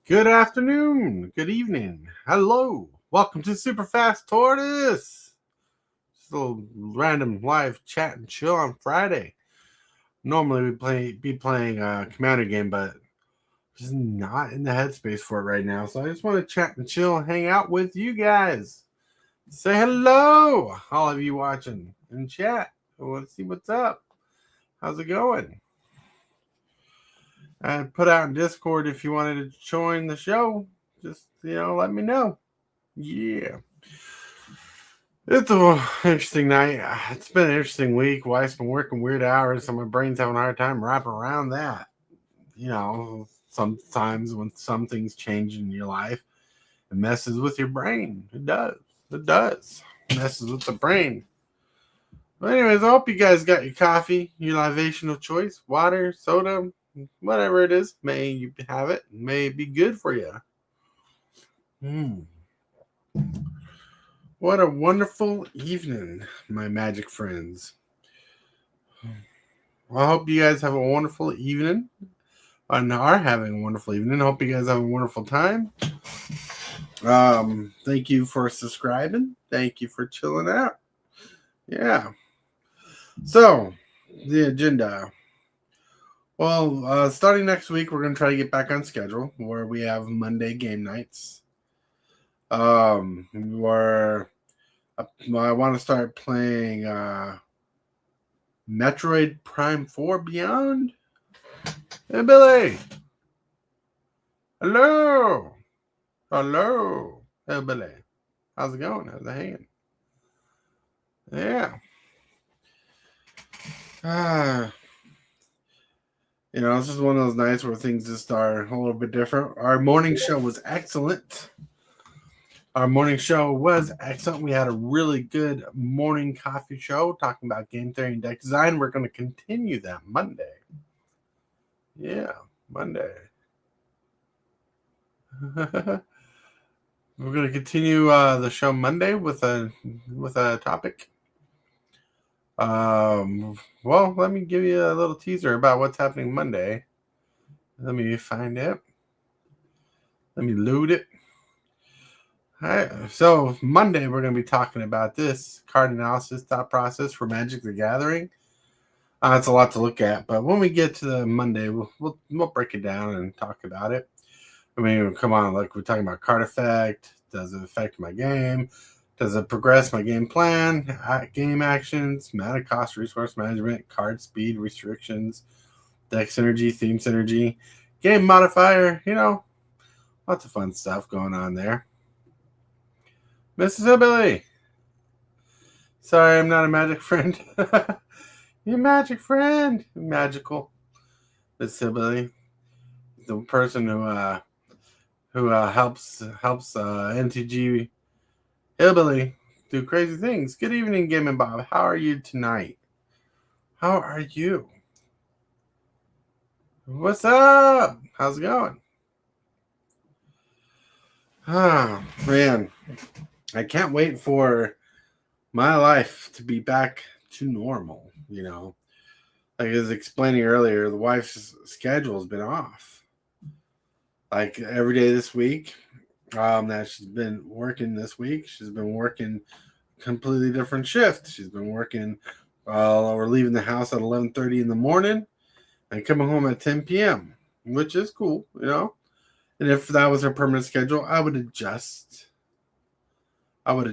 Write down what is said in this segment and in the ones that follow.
Good afternoon, good evening, hello, welcome to Super Fast Tortoise. Just a little random live chat and chill on Friday. Normally we'd be playing a commander game, but just not in the headspace for it right now. So I just want to chat and chill and hang out with you guys. Say hello, all of you watching in chat. I want to see what's up. How's it going? I put out in Discord if you wanted to join the show. Just let me know. Yeah. It's an interesting night. It's been an interesting week. Wife's been working weird hours, so my brain's having a hard time wrapping around that. Sometimes when some things change in your life, it messes with your brain. It does. It does. It messes with the brain. But anyways, I hope you guys got your coffee, your libation of choice, water, soda, whatever it is. May you have it. May it be good for you. What a wonderful evening, my magic friends. Well, I hope you guys have a wonderful evening and are having a wonderful evening. I hope you guys have a wonderful time. Thank you for subscribing. Thank you for chilling out. Yeah. So, the agenda. Well, starting next week, we're going to try to get back on schedule where we have Monday game nights. I want to start playing Metroid Prime 4 Beyond. Hey, Billy. Hello. Hello. Hey, Billy. How's it going? How's it hanging? Yeah. This is one of those nights where things just are a little bit different. Our morning show was excellent. We had a really good morning coffee show talking about game theory and deck design. We're going to continue that Monday. Yeah, Monday. We're going to continue the show Monday with a topic. Well, let me give you a little teaser about what's happening Monday. Let me find it. Let me load it. All right, so Monday we're going to be talking about this card analysis thought process for Magic the Gathering. It's a lot to look at, but when we get to the Monday, we'll break it down and talk about it. I mean, come on, look, we're talking about card effect. Does it affect my game? Does it progress my game plan? Game actions, mana cost, resource management, card speed, restrictions, deck synergy, theme synergy, game modifier, lots of fun stuff going on there. Mississippi. Sorry, I'm not a magic friend. You're a magic friend. You're magical. Mississippi. The person who helps NTG Hillbilly do crazy things. Good evening, Game and Bob. How are you tonight? How are you? What's up? How's it going? Oh, man. I can't wait for my life to be back to normal, Like I was explaining earlier, the wife's schedule has been off. Like every day this week, that she's been working this week, she's been working completely different shift. She's been working or leaving the house at 11:30 in the morning and coming home at 10 p.m., which is cool, And if that was her permanent schedule, I would adjust my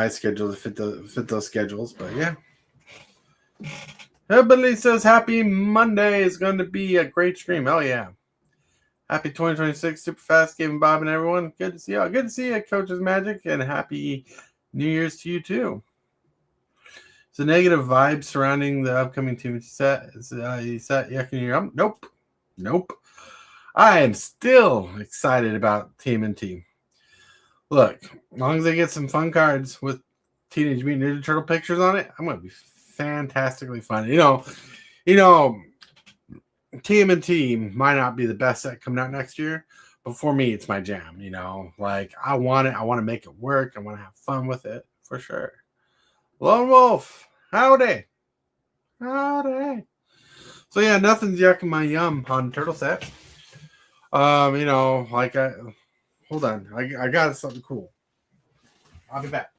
schedule to fit those schedules. But yeah. Everybody says happy Monday is going to be a great stream. Oh yeah. Happy 2026 Super Fast Game Bob and everyone. Good to see you all. Good to see you, Coach's Magic, and happy New Year's to you too. So negative vibes surrounding the upcoming team set. You set yucking your Nope. I am still excited about TMNT. Look, as long as they get some fun cards with Teenage Mutant Ninja Turtle pictures on it, I'm going to be fantastically fun. TMNT might not be the best set coming out next year, but for me, it's my jam. Like I want it. I want to make it work. I want to have fun with it for sure. Lone Wolf, howdy. So yeah, nothing's yucking my yum on turtle set. Like I hold on, I got something cool. I'll be back.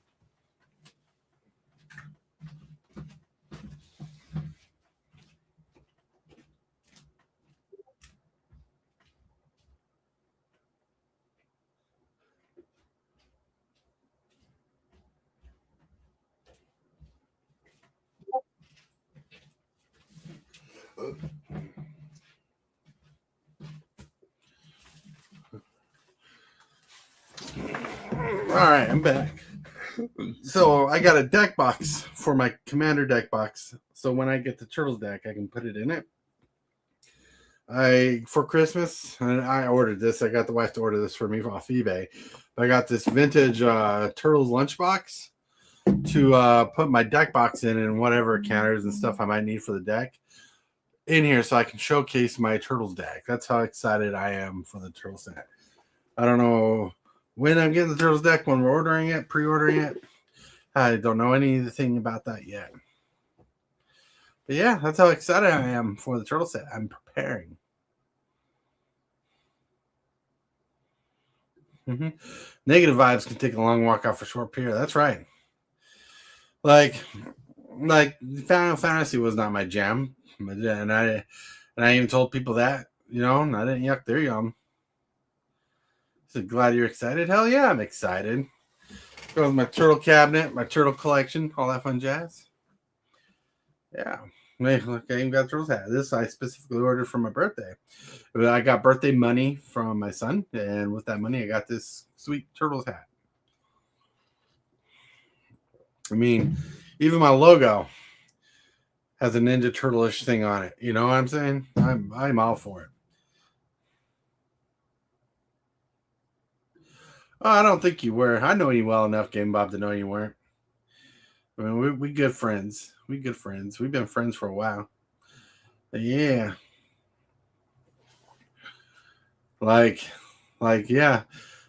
All right, I'm back. So I got a deck box for my commander deck box. So when I get the turtles deck, I can put it in it. I for Christmas, and I ordered this. I got the wife to order this for me off eBay. I got this vintage turtles lunchbox to put my deck box in and whatever counters and stuff I might need for the deck in here, so I can showcase my turtles deck. That's how excited I am for the turtle set. I don't know when I'm getting the turtles deck, when we're ordering it, pre-ordering it. I don't know anything about that yet. But yeah, that's how excited I am for the turtle set. I'm preparing. Mm-hmm. Negative vibes can take a long walk off a short pier. That's right. Like Final Fantasy was not my jam, and I even told people that, and I didn't yuck their yum. So glad you're excited. Hell yeah, I'm excited. Go with my turtle cabinet, my turtle collection, all that fun jazz. Yeah. Look, I even got a turtles hat. This I specifically ordered for my birthday. I got birthday money from my son, and with that money, I got this sweet turtles hat. I mean, even my logo has a Ninja Turtle-ish thing on it. You know what I'm saying? I'm all for it. Oh, I don't think you were. I know you well enough, Game Bob, to know you weren't. I mean, we good friends. We good friends. We've been friends for a while. But yeah. Like, yeah.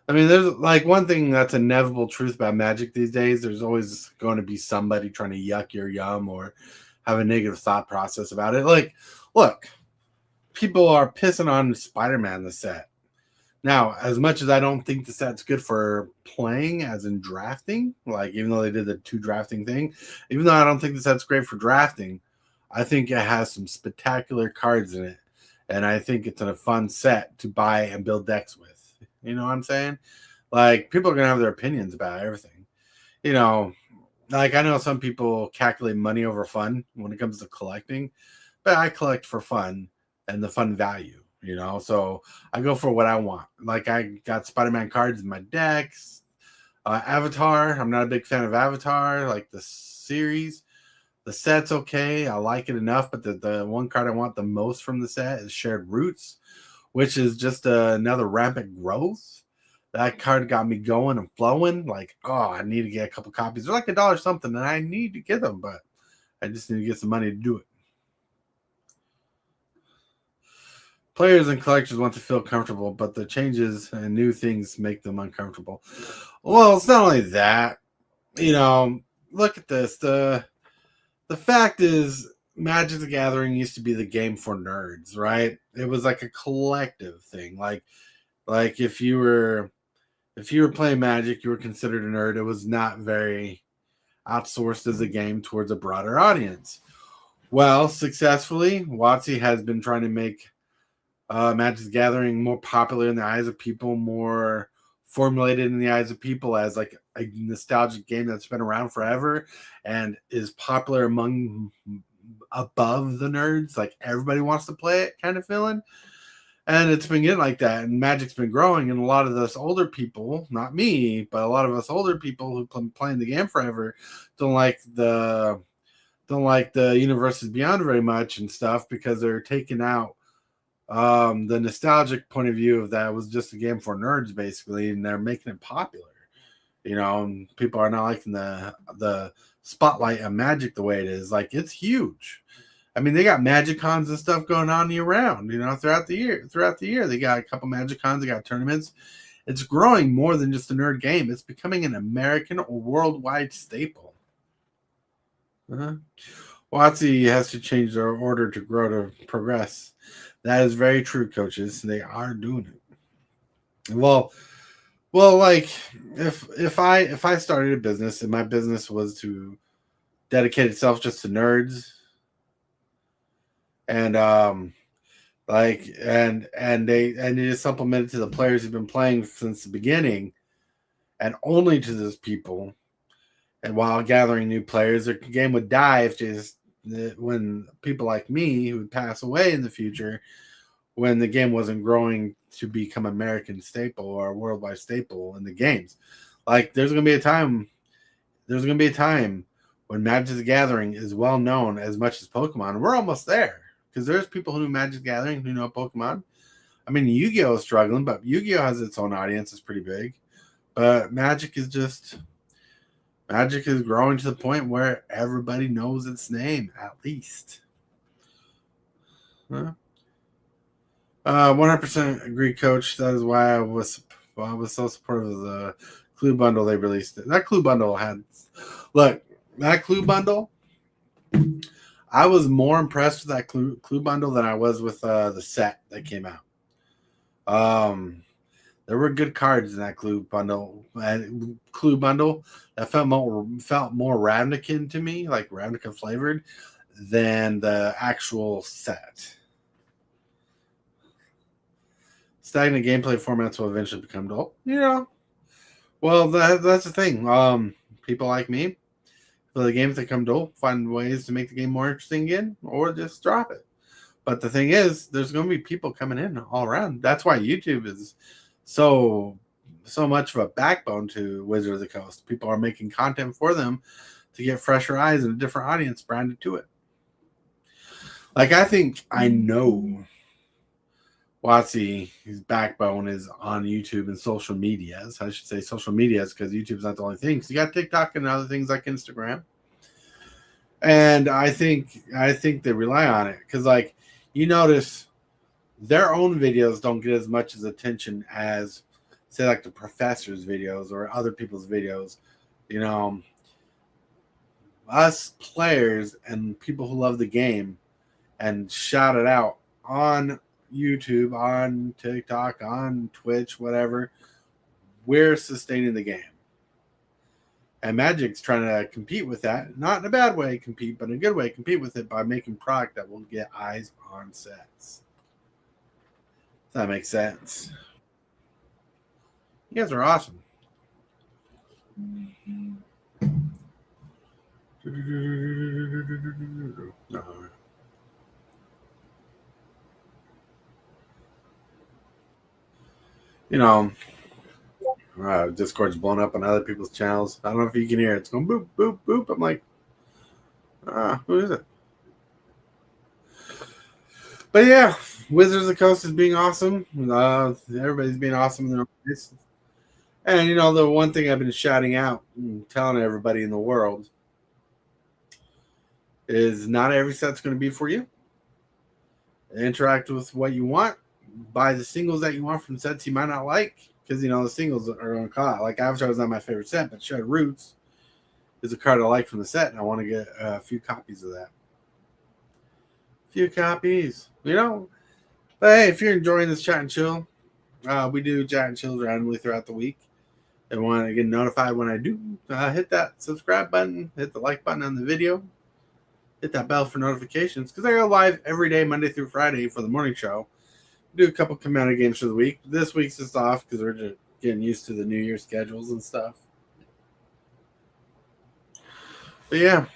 I mean, there's like one thing that's a inevitable truth about Magic these days. There's always going to be somebody trying to yuck your yum or have a negative thought process about it. Like, look, people are pissing on Spider-Man the set. Now, as much as I don't think the set's good for playing, as in drafting, like even though they did the 2 drafting thing, even though I don't think the set's great for drafting, I think it has some spectacular cards in it. And I think it's a fun set to buy and build decks with. You know what I'm saying? Like, people are going to have their opinions about everything. Like I know some people calculate money over fun when it comes to collecting, but I collect for fun and the fun value. So I go for what I want. Like I got Spider-Man cards in my decks. Avatar, I'm not a big fan of Avatar, like the series. The set's okay. I like it enough, but the one card I want the most from the set is Shared Roots, which is just another rampant growth. That card got me going and flowing. Like, oh, I need to get a couple copies. They're like $1 something, and I need to get them, but I just need to get some money to do it. Players and collectors want to feel comfortable, but the changes and new things make them uncomfortable. Well, it's not only that. Look at this. The fact is, Magic the Gathering used to be the game for nerds, right? It was like a collective thing. Like if you were playing Magic, you were considered a nerd. It was not very outsourced as a game towards a broader audience. Well, successfully, WotC has been trying to make Magic the Gathering more popular in the eyes of people, more formulated in the eyes of people as like a nostalgic game that's been around forever and is popular among above the nerds. Like everybody wants to play it kind of feeling. And it's been getting like that, and Magic's been growing, and a lot of us older people, not me, but a lot of us older people who've been playing the game forever, don't like the Universes Beyond very much and stuff because they're taking out the nostalgic point of view of that was just a game for nerds basically, and they're making it popular. And people are not liking the spotlight of Magic the way it is. Like it's huge. I mean, they got Magic Cons and stuff going on year round, throughout the year. Throughout the year, they got a couple Magic Cons, they got tournaments. It's growing more than just a nerd game. It's becoming an American or worldwide staple. Uh-huh. WotC has to change their order to grow to progress. That is very true, coaches. They are doing it. Well, like if I started a business and my business was to dedicate itself just to nerds and they just supplemented to the players who've been playing since the beginning and only to those people, and while gathering new players, the game would die if just when people like me who would pass away in the future, when the game wasn't growing to become American staple or a worldwide staple in the games. Like there's gonna be a time when Magic the Gathering is well known as much as Pokemon. We're almost there because there's people who know Magic the Gathering who know Pokemon. I mean, Yu-Gi-Oh is struggling, but Yu-Gi-Oh has its own audience. It's pretty big. But Magic is growing to the point where everybody knows its name, at least. Huh? 100% agree, Coach. That is why I was so supportive of the Clue bundle they released. That Clue bundle had, look, that Clue bundle. I was more impressed with that Clue bundle than I was with the set that came out. There were good cards in that Clue bundle. Clue bundle that felt more Ravnica to me, like Ravnica flavored, than the actual set. Stagnant gameplay formats will eventually become dull. Well, that's the thing. People like me, for the games that come dull, find ways to make the game more interesting again, or just drop it. But the thing is, there's going to be people coming in all around. That's why YouTube is so much of a backbone to Wizard of the Coast. People are making content for them to get fresher eyes and a different audience branded to it. Like I know WotC's backbone is on YouTube and social medias. I should say social medias because YouTube's not the only thing. So you got TikTok and other things like Instagram. And I think they rely on it because, like, you notice their own videos don't get as much as attention as, say, like the professor's videos or other people's videos. Us players and people who love the game and shout it out on YouTube, on TikTok, on Twitch, whatever, we're sustaining the game. And Magic's trying to compete with that, not in a bad way compete, but in a good way compete with it by making product that will get eyes on sets. If that makes sense. You guys are awesome. Discord's blown up on other people's channels. I don't know if you can hear it. It's going boop, boop, boop. I'm like, who is it? But yeah, Wizards of the Coast is being awesome. Everybody's being awesome in their own ways. And the one thing I've been shouting out and telling everybody in the world is not every set's going to be for you. Interact with what you want. Buy the singles that you want from sets you might not like, because the singles are going to cost. Like Avatar was not my favorite set, but Shed Roots is a card I like from the set, and I want to get a few copies of that. Few copies, But hey, if you're enjoying this chat and chill, we do chat and chills randomly throughout the week. And want to get notified when I do, hit that subscribe button, hit the like button on the video, hit that bell for notifications, because I go live every day, Monday through Friday, for the morning show. Do a couple Commander games for the week. This week's just off because we're just getting used to the New Year schedules and stuff. But yeah,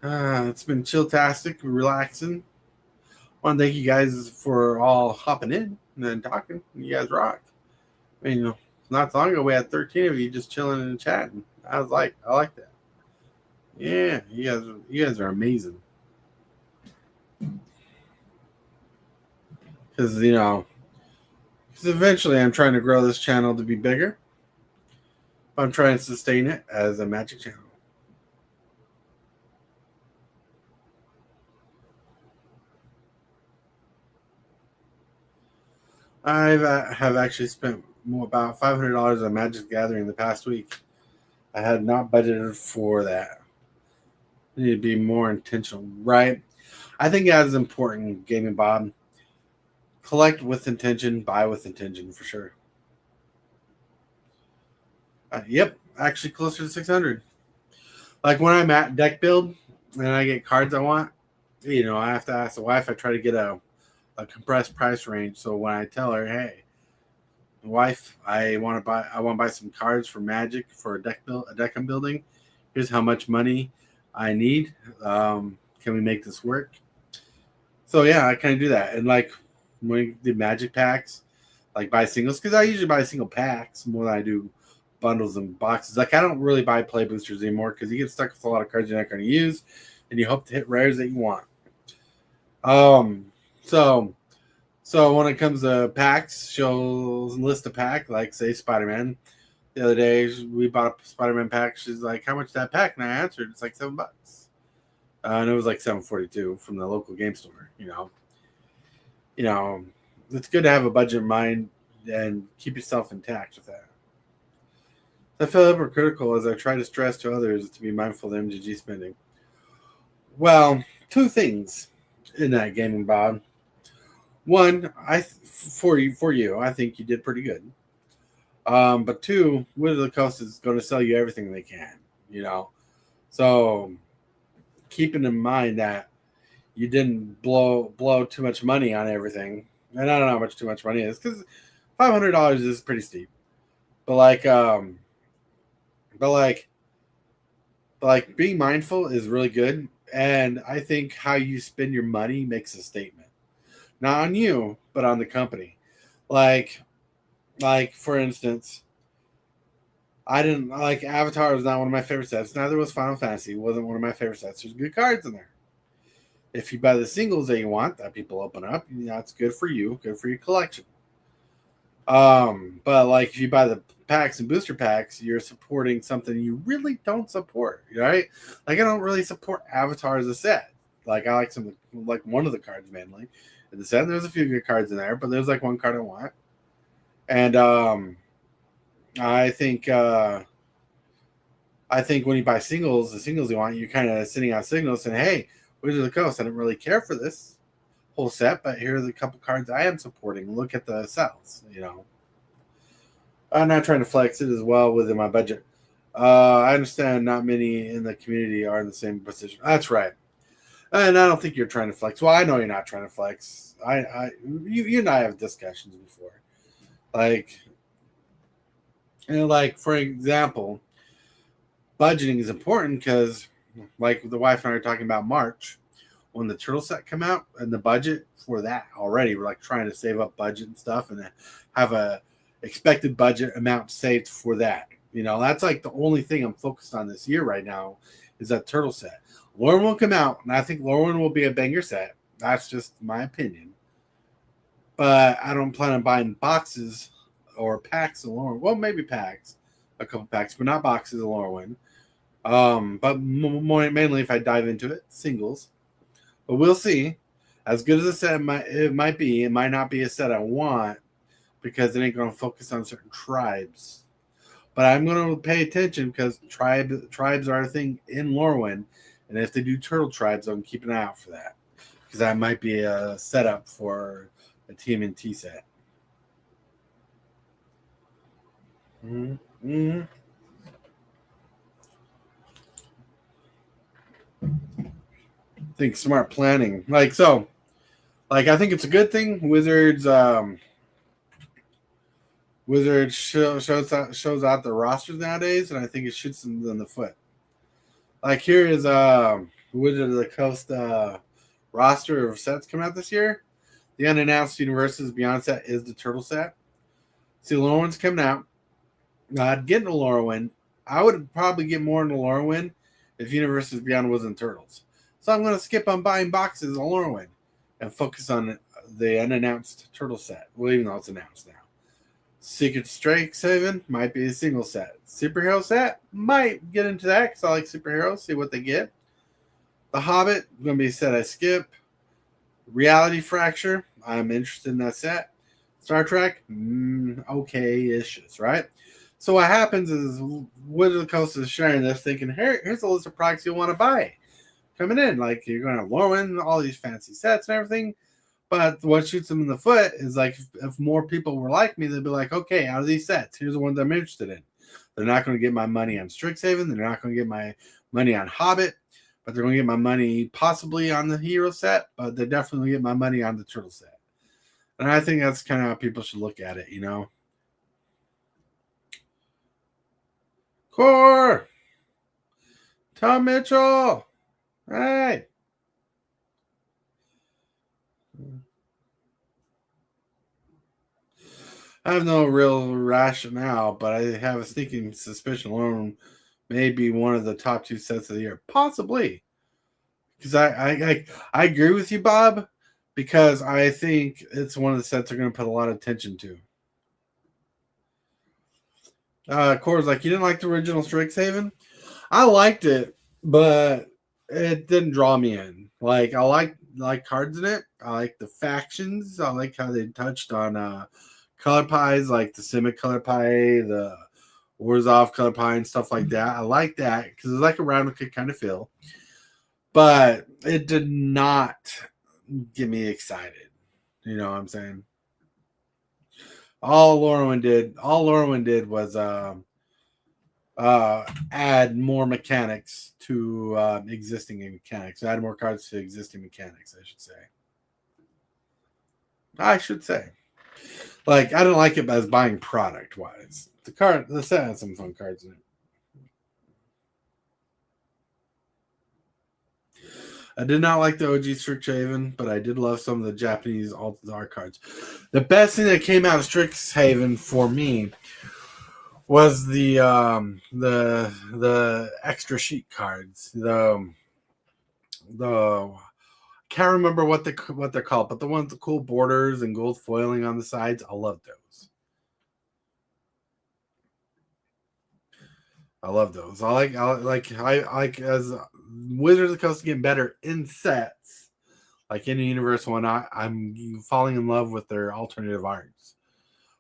it's been chill-tastic, relaxing. I want to thank you guys for all hopping in and talking. You guys rock. I mean, not long ago we had 13 of you just chilling and chatting. I like that. Yeah, you guys are amazing. Because eventually I'm trying to grow this channel to be bigger. I'm trying to sustain it as a Magic channel. I have actually spent about $500 on Magic Gathering the past week. I had not budgeted for that. You need to be more intentional, right? I think that is important, Gaming Bob. Collect with intention, buy with intention for sure. Yep, actually closer to 600. Like when I'm at deck build and I get cards I want, I have to ask the wife. I try to get a compressed price range. So when I tell her, hey, wife, I want to buy some cards for Magic for a deck I'm building. Here's how much money I need. Can we make this work? So yeah, I kind of do that. And like when we do Magic packs, like buy singles, because I usually buy single packs more than I do bundles and boxes. Like I don't really buy play boosters anymore because you get stuck with a lot of cards you're not going to use, and you hope to hit rares that you want. Um, so when it comes to packs, she'll list a pack, like say Spider-Man. The other day we bought a Spider-Man pack. She's like, "How much is that pack?" And I answered, "It's like $7." And it was like 742 from the local game store. It's good to have a budget in mind and keep yourself intact with that. I feel hypocritical as I try to stress to others to be mindful of MGG spending. Well, two things in that gaming, Bob. One, for you, I think you did pretty good. But two, Wizard of the Coast is going to sell you everything they can. So keeping in mind that you didn't blow too much money on everything, and I don't know how much too much money is because $500 is pretty steep. But like being mindful is really good, and I think how you spend your money makes a statement, not on you but on the company. Like for instance, I didn't like Avatar was not one of my favorite sets. Neither was Final Fantasy. It wasn't one of my favorite sets. There's good cards in there. If you buy the singles that you want, that people open up, it's good for you, good for your collection. But like if you buy the packs and booster packs, you're supporting something you really don't support, right? Like I don't really support Avatar as a set. Like I like one of the cards mainly in the set. There's a few good cards in there, but there's like one card I want, and I think when you buy singles, the singles you want, you're kind of sending out signals saying, "Hey, Wizard of the Coast, I didn't really care for this whole set, but here's a couple cards I am supporting. Look at the sales." I'm not trying to flex it as well within my budget. I understand not many in the community are in the same position. That's right, and I don't think you're trying to flex. Well, I know you're not trying to flex. You and I have discussions before, like, like for example, budgeting is important because, like, the wife and I are talking about March when the turtle set come out and the budget for that already. We're like trying to save up budget and stuff and have a expected budget amount saved for that. That's like the only thing I'm focused on this year right now is that turtle set. Lorwyn will come out, and I think Lorwyn will be a banger set. That's just my opinion. But I don't plan on buying boxes or packs of Lorwyn. Well, maybe packs, a couple packs, but not boxes of Lorwyn. But more mainly if I dive into it, singles. But we'll see. As good as a set it might be, it might not be a set I want because it ain't going to focus on certain tribes. But I'm going to pay attention because tribes are a thing in Lorwyn, and if they do turtle tribes, I'm keeping an eye out for that because that might be a setup for a TMNT set. Mm-hmm. Think smart planning, I think it's a good thing. Wizards shows out the rosters nowadays, and I think it shoots them in the foot. Like here is Wizard of the Coast roster of sets coming out this year. The unannounced Universes Beyond set is the Turtle set. See, Lorwyn's coming out. I'd get into Lorwyn. I would probably get more into Lorwyn if Universes Beyond wasn't Turtles. So I'm going to skip on buying boxes of Lorwyn and focus on the unannounced Turtle set. Well, even though it's announced now. Secret Strixhaven might be a single set. Superhero set might get into that because I like superheroes. See what they get. The Hobbit going to be a set I skip. Reality Fracture, I'm interested in that set. Star Trek, okay-ish, right? So what happens is Wizard of the Coast is sharing this, thinking, here's a list of products you want to buy. coming in. Like you're going to lure in all these fancy sets and everything. But what shoots them in the foot is like if more people were like me, they'd be like, okay, out of these sets, here's the ones I'm interested in. They're not going to get my money on Strixhaven. They're not going to get my money on Hobbit, but they're going to get my money possibly on the Hero set, but they're definitely going to get my money on the Turtle set. And I think that's kind of how people should look at it, you know. Core! Tom Mitchell! Hey! I have no real rationale, but I have a sneaking suspicion Alone may be one of the top 2 sets of the year. Possibly. Because I agree with you, Bob, because I think it's one of the sets they're going to put a lot of attention to. Core's like, you didn't like the original Strixhaven? I liked it, but it didn't draw me in. Like, I like cards in it. I like the factions. I like how they touched on color pies, like the Simic color pie, the Warzov color pie, and stuff like that. I like that because it's like a round could kind of feel. But it did not get me excited. You know what I'm saying? All Lorwyn did was add more mechanics to existing mechanics. Add more cards to existing mechanics, I should say. Like, I didn't like it as buying product wise. The set had some fun cards in it. I did not like the OG Strixhaven, but I did love some of the Japanese Alt-Star cards. The best thing that came out of Strixhaven for me was the extra sheet cards. The can't remember what they're called, but the ones with the cool borders and gold foiling on the sides. I love those. I like as Wizards of the Coast getting better in sets. Like in the universe one, I'm falling in love with their alternative arts.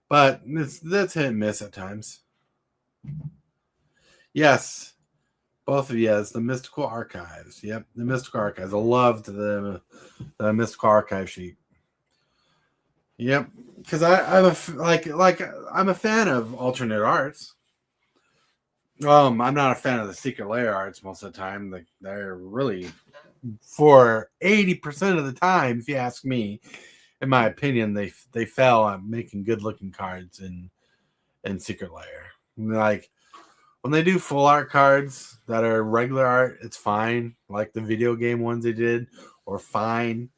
But that's hit and miss at times. Yes. Both of you, yes, the Mystical Archives. Yep, the Mystical Archives. I loved the Mystical Archive sheet. Yep, because I'm I'm a fan of alternate arts. I'm not a fan of the Secret Lair arts most of the time. Like they're really, for 80% of the time, if you ask me, in my opinion, they fell on making good looking cards in Secret Lair. Like when they do full art cards that are regular art, it's fine. Like the video game ones they did, or fine.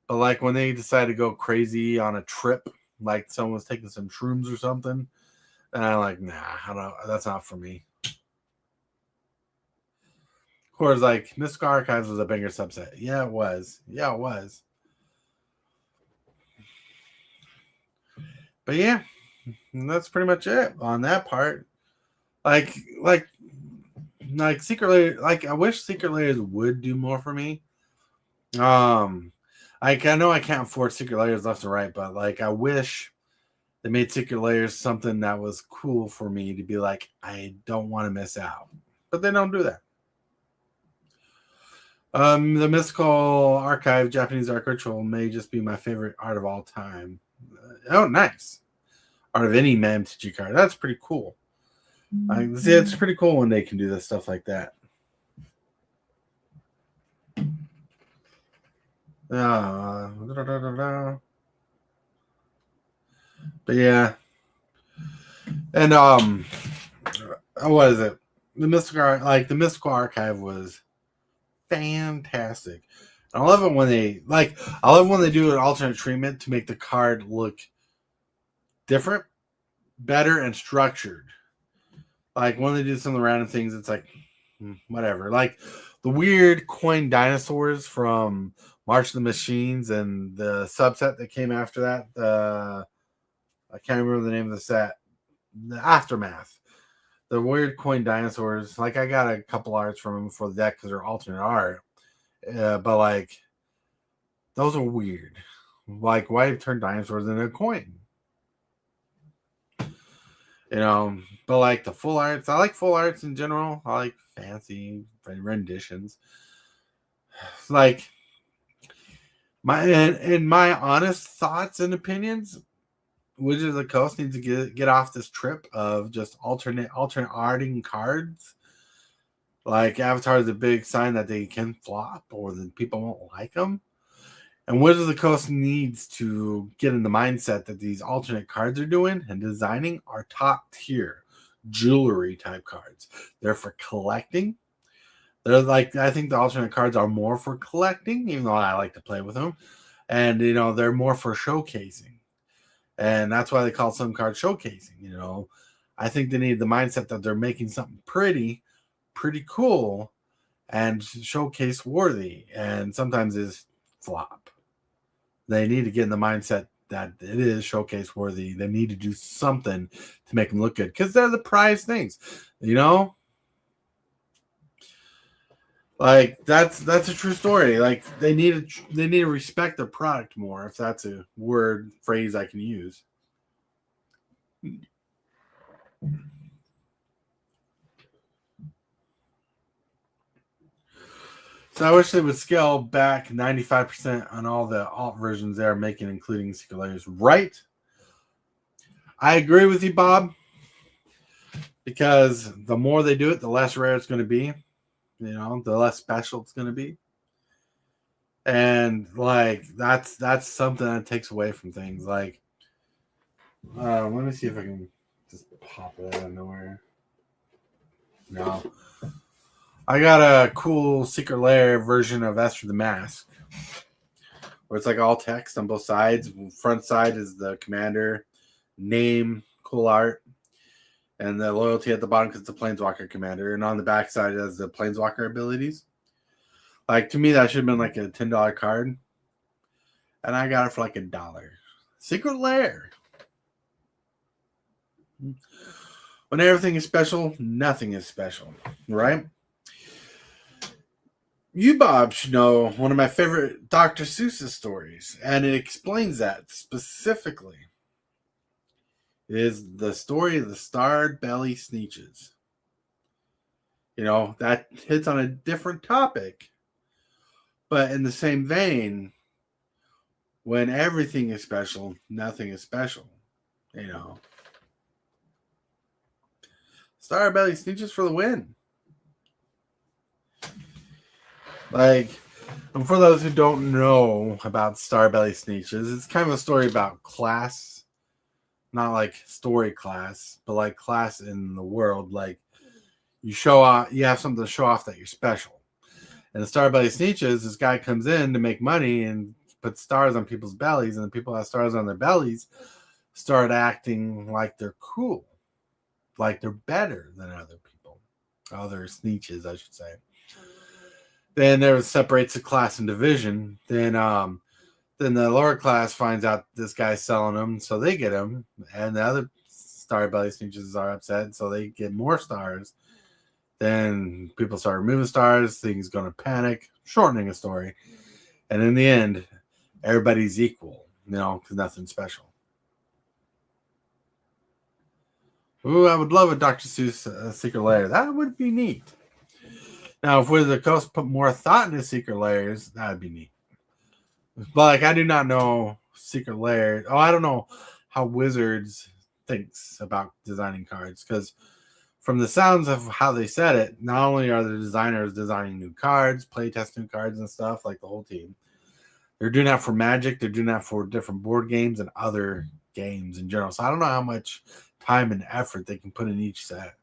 But like when they decide to go crazy on a trip, like someone was taking some shrooms or something, and I'm like, nah, I don't. That's not for me. Of course, like Mystical Archives was a bigger subset. Yeah, it was. But yeah, that's pretty much it on that part. Like Secret Lair. Like I wish Secret Lairs would do more for me. I know I can't afford Secret Lairs left and right, but like I wish they made Secret Lairs something that was cool for me to be like, I don't want to miss out. But they don't do that. The Mystical Archive Japanese Art Ritual may just be my favorite art of all time. Oh, nice. Art of any MTG card. That's pretty cool. See, it's pretty cool when they can do this stuff like that. But yeah. And what is it? The Mystical Archive was fantastic. And I love it when they do an alternate treatment to make the card look different, better, and structured. Like when they do some of the random things, it's like whatever. Like the weird coin dinosaurs from March of the Machines and the subset that came after that. I can't remember the name of the set. The Aftermath. The weird coin dinosaurs. Like I got a couple arts from them for the deck because they're alternate art. But like those are weird. Like why turn dinosaurs into a coin? You know, but like the full arts, I like full arts in general. I like fancy renditions. Like in my honest thoughts and opinions, Wizards of the Coast needs to get off this trip of just alternate arting cards. Like Avatar is a big sign that they can flop or that people won't like them. And Wizards of the Coast needs to get in the mindset that these alternate cards are doing and designing are top tier jewelry type cards. They're for collecting. They're like, I think the alternate cards are more for collecting, even though I like to play with them. And, they're more for showcasing. And that's why they call some cards showcasing. I think they need the mindset that they're making something pretty cool and showcase worthy. And sometimes is flop. They need to get in the mindset that it is showcase worthy. They need to do something to make them look good because they're the prize things, Like that's a true story. Like they need to respect their product more, if that's a phrase I can use. So I wish they would scale back 95% on all the alt versions they are making, including secret layers. Right? I agree with you, Bob. Because the more they do it, the less rare it's going to be. The less special it's going to be. And like that's something that takes away from things. Like, let me see if I can just pop it out of nowhere. No. I got a cool secret lair version of Esther the Mask, where it's like all text on both sides. Front side is the commander name, cool art, and the loyalty at the bottom because it's the Planeswalker commander. And on the back side it has the Planeswalker abilities. Like, to me, that should have been like a $10 card. And I got it for like $1. Secret Lair. When everything is special, nothing is special, right? You, Bob, should know one of my favorite Dr. Seuss stories, and it explains that specifically. It is the story of the starred belly Sneetches. That hits on a different topic, but in the same vein, when everything is special, nothing is special. Star Belly Sneetches for the win. Like, and for those who don't know about Star Belly Sneetches, it's kind of a story about class. Not like story class, but like class in the world. Like, you show off, you have something to show off that you're special. And the Star Belly Sneetches, this guy comes in to make money and put stars on people's bellies, and the people that have stars on their bellies start acting like they're cool, like they're better than other people, other Sneetches, I should say. Then there separates the class and division. Then the lower class finds out this guy's selling them, so they get them, and the other Star Belly Sneetches are upset, so they get more stars. Then people start removing stars, things going to panic, shortening a story. And in the end, everybody's equal, because nothing's special. Ooh, I would love a Dr. Seuss secret lair. That would be neat. Now, if Wizards of the Coast put more thought into secret layers, that would be neat. But like, I do not know secret lair. Oh, I don't know how Wizards thinks about designing cards, because from the sounds of how they said it, not only are the designers designing new cards, playtest new cards and stuff, like the whole team, they're doing that for Magic, they're doing that for different board games and other games in general. So I don't know how much time and effort they can put in each set.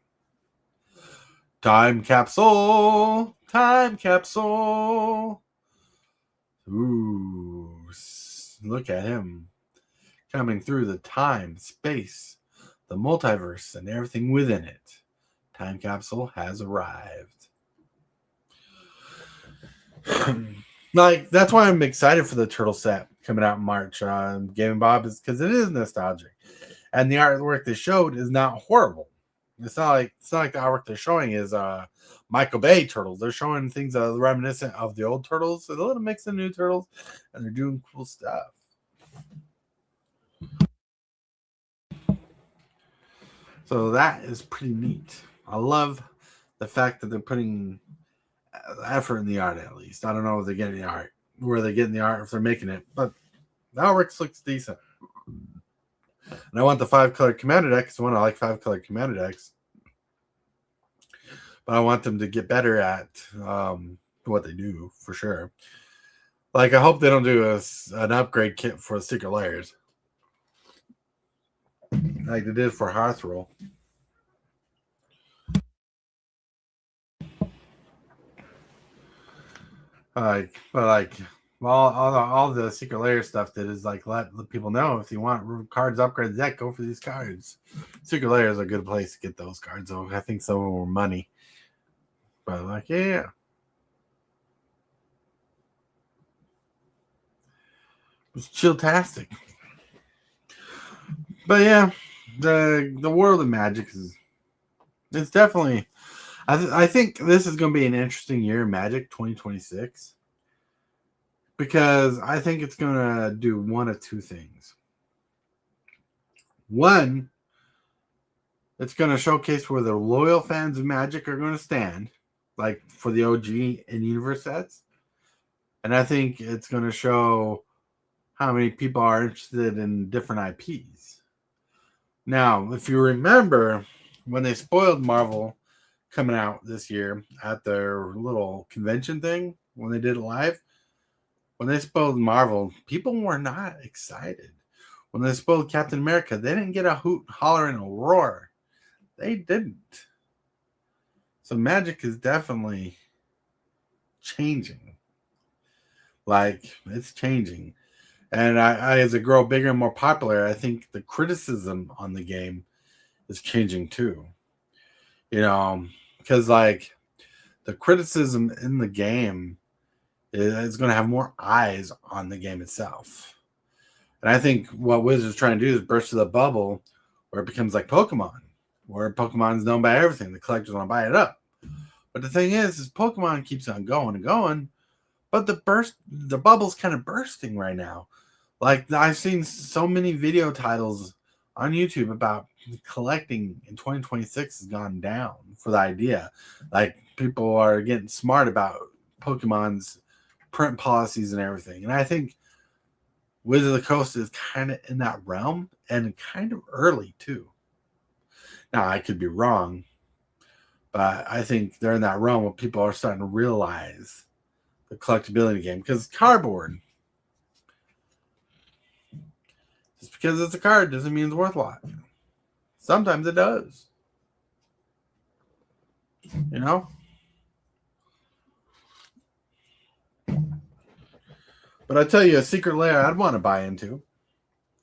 Time capsule. Ooh, look at him coming through the time, space, the multiverse, and everything within it. Time capsule has arrived. Like, that's why I'm excited for the turtle set coming out in March. Game Bob is because it is nostalgic, and the artwork they showed is not horrible. It's not like the artwork they're showing is Michael Bay turtles. They're showing things that are reminiscent of the old turtles, so they're a little mix of new turtles, and they're doing cool stuff. So that is pretty neat. I love the fact that they're putting effort in the art, at least. I don't know if they're getting the art, where they're getting the art, if they're making it, but the artwork looks decent. And I want the 5-color commander decks. I like 5-color commander decks, but I want them to get better at what they do for sure. Like, I hope they don't do an upgrade kit for the Secret Layers, like they did for Hearth Roll. All the Secret Layer stuff that is like let people know, if you want cards upgrade the deck, go for these cards. Secret Layer is a good place to get those cards. So I think some of them were money, but like yeah. It's chilltastic. But yeah, the world of Magic it's definitely. I think this is going to be an interesting year in Magic 2026, because I think it's going to do one of two things. One, it's going to showcase where the loyal fans of Magic are going to stand, like for the OG and Universe sets. And I think it's going to show how many people are interested in different IPs. Now, if you remember, when they spoiled Marvel coming out this year at their little convention thing, when they did it live, when they spoiled Marvel, people were not excited. When they spoiled Captain America, they didn't get a hoot, holler, and a roar. They didn't. So Magic is definitely changing. Like, it's changing. And I, as it grows bigger and more popular, I think the criticism on the game is changing too. You know, because like the criticism in the game is going to have more eyes on the game itself. And I think what Wizards trying to do is burst the bubble where it becomes like Pokemon, where Pokemon's known by everything. The collectors want to buy it up. But the thing is Pokemon keeps on going and going, but the bubble's kind of bursting right now. Like, I've seen so many video titles on YouTube about collecting in 2026 has gone down for the idea. Like, people are getting smart about Pokemon's print policies and everything. And I think Wizard of the Coast is kind of in that realm, and kind of early too. Now, I could be wrong, but I think they're in that realm where people are starting to realize the collectability game. Because cardboard, just because it's a card doesn't mean it's worth a lot. Sometimes it does. You know? But I tell you, a secret layer I'd want to buy into.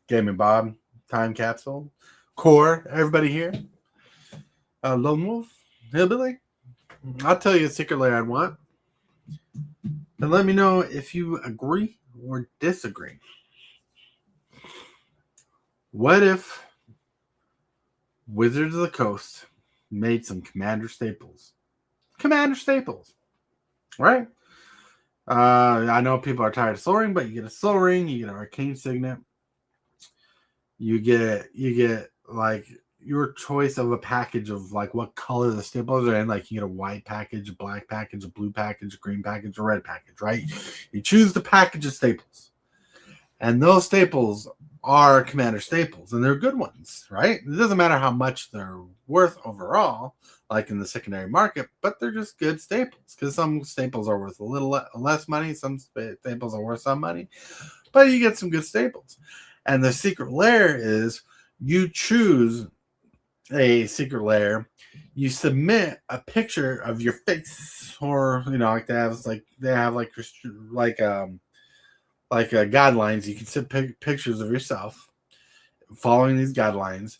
Gaming Bob, Time Capsule, Core, everybody here. Lone Wolf, Hillbilly. I'll tell you a secret layer I'd want. And let me know if you agree or disagree. What if Wizards of the Coast made some Commander staples? Commander staples, right? I know people are tired of Soul Ring, but you get a Soul Ring, you get an Arcane Signet, you get like your choice of a package of like what color the staples are in. Like, you get a white package, a black package, a blue package, a green package, a red package, right? You choose the package of staples, and those staples are Commander staples, and they're good ones, right? It doesn't matter how much they're worth overall, like in the secondary market, but they're just good staples, because some staples are worth a little less money, some staples are worth some money, but you get some good staples. And the secret layer is you choose a secret layer, you submit a picture of your face, or like they have guidelines. You can send pictures of yourself following these guidelines,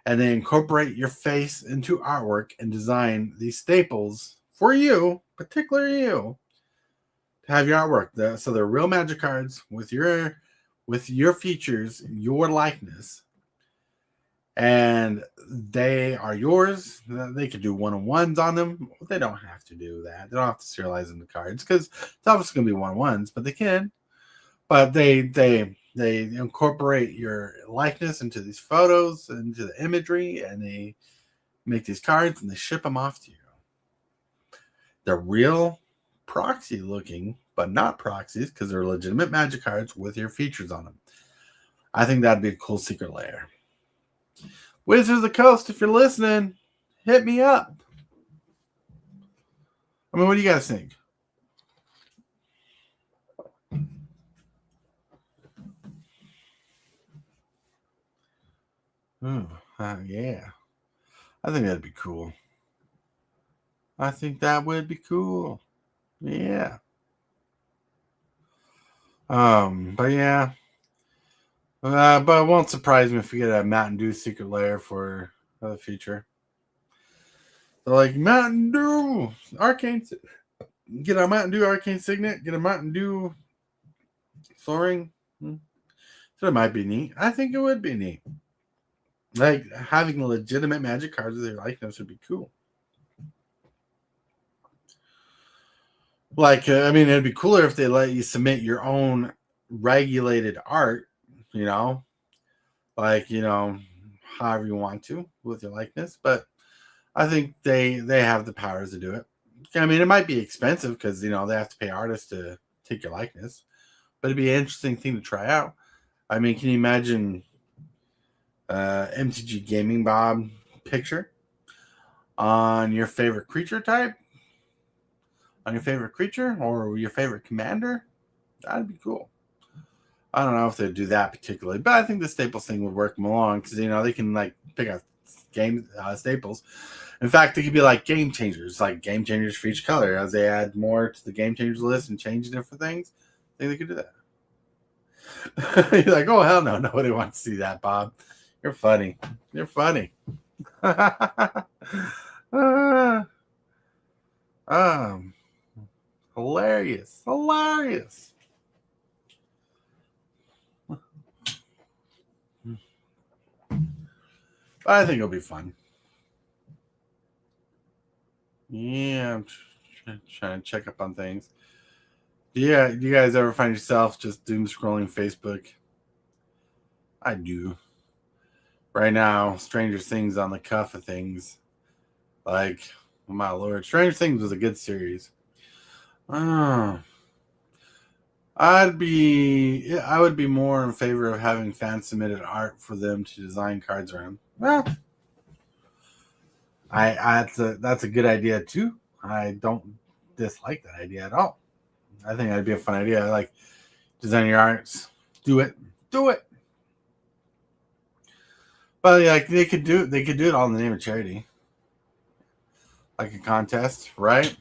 and then incorporate your face into artwork and design these staples for you, particularly you, to have your artwork. So they're real Magic cards with your features, your likeness, and they are yours. They could do one-on-ones on them. They don't have to do that. They don't have to serialize them the cards, because it's obviously going to be one-on-ones, but they can. But they incorporate your likeness into these photos, into the imagery, and they make these cards and they ship them off to you. They're real. proxy looking, but not proxies because they're legitimate magic cards with your features on them. I think that'd be a cool secret lair. Wizards of the Coast, if you're listening, hit me up. I mean, what do you guys think? Yeah. I think that'd be cool. I think that would be cool. Yeah. But yeah. But it won't surprise me if we get a Mountain Dew secret lair for the future. They're like, Mountain Dew Arcane. Get a Mountain Dew Arcane Signet. Get a Mountain Dew Soaring. So it might be neat. I think it would be neat. Like, having legitimate magic cards with your likeness would be cool. Like, I mean, it'd be cooler if they let you submit your own regulated art, you know, like, however you want to with your likeness. But I think they have the powers to do it. I mean, it might be expensive because, they have to pay artists to take your likeness, but it'd be an interesting thing to try out. I mean, can you imagine MTG Gaming Bob picture on your favorite creature type? On your favorite creature or your favorite commander? That'd be cool. I don't know if they'd do that particularly, but I think the Staples thing would work them along because, they can, like, pick out game staples. In fact, they could be like game changers for each color. As they add more to the game changers list and change different things, I think they could do that. You're like, oh, hell no. Nobody wants to see that, Bob. You're funny. You're funny. Hilarious. Hilarious. But I think it'll be fun. Yeah, I'm trying to check up on things. Yeah, you guys ever find yourself just doom scrolling Facebook? I do. Right now, Stranger Things on the cuff of things. Like, oh my lord, Stranger Things was a good series. I would be more in favor of having fan submitted art for them to design cards around. Well, that's a good idea too. I don't dislike that idea at all. I think that'd be a fun idea. Like, design your arts. Do it. But yeah, like, they could do it all in the name of charity. Like a contest, right?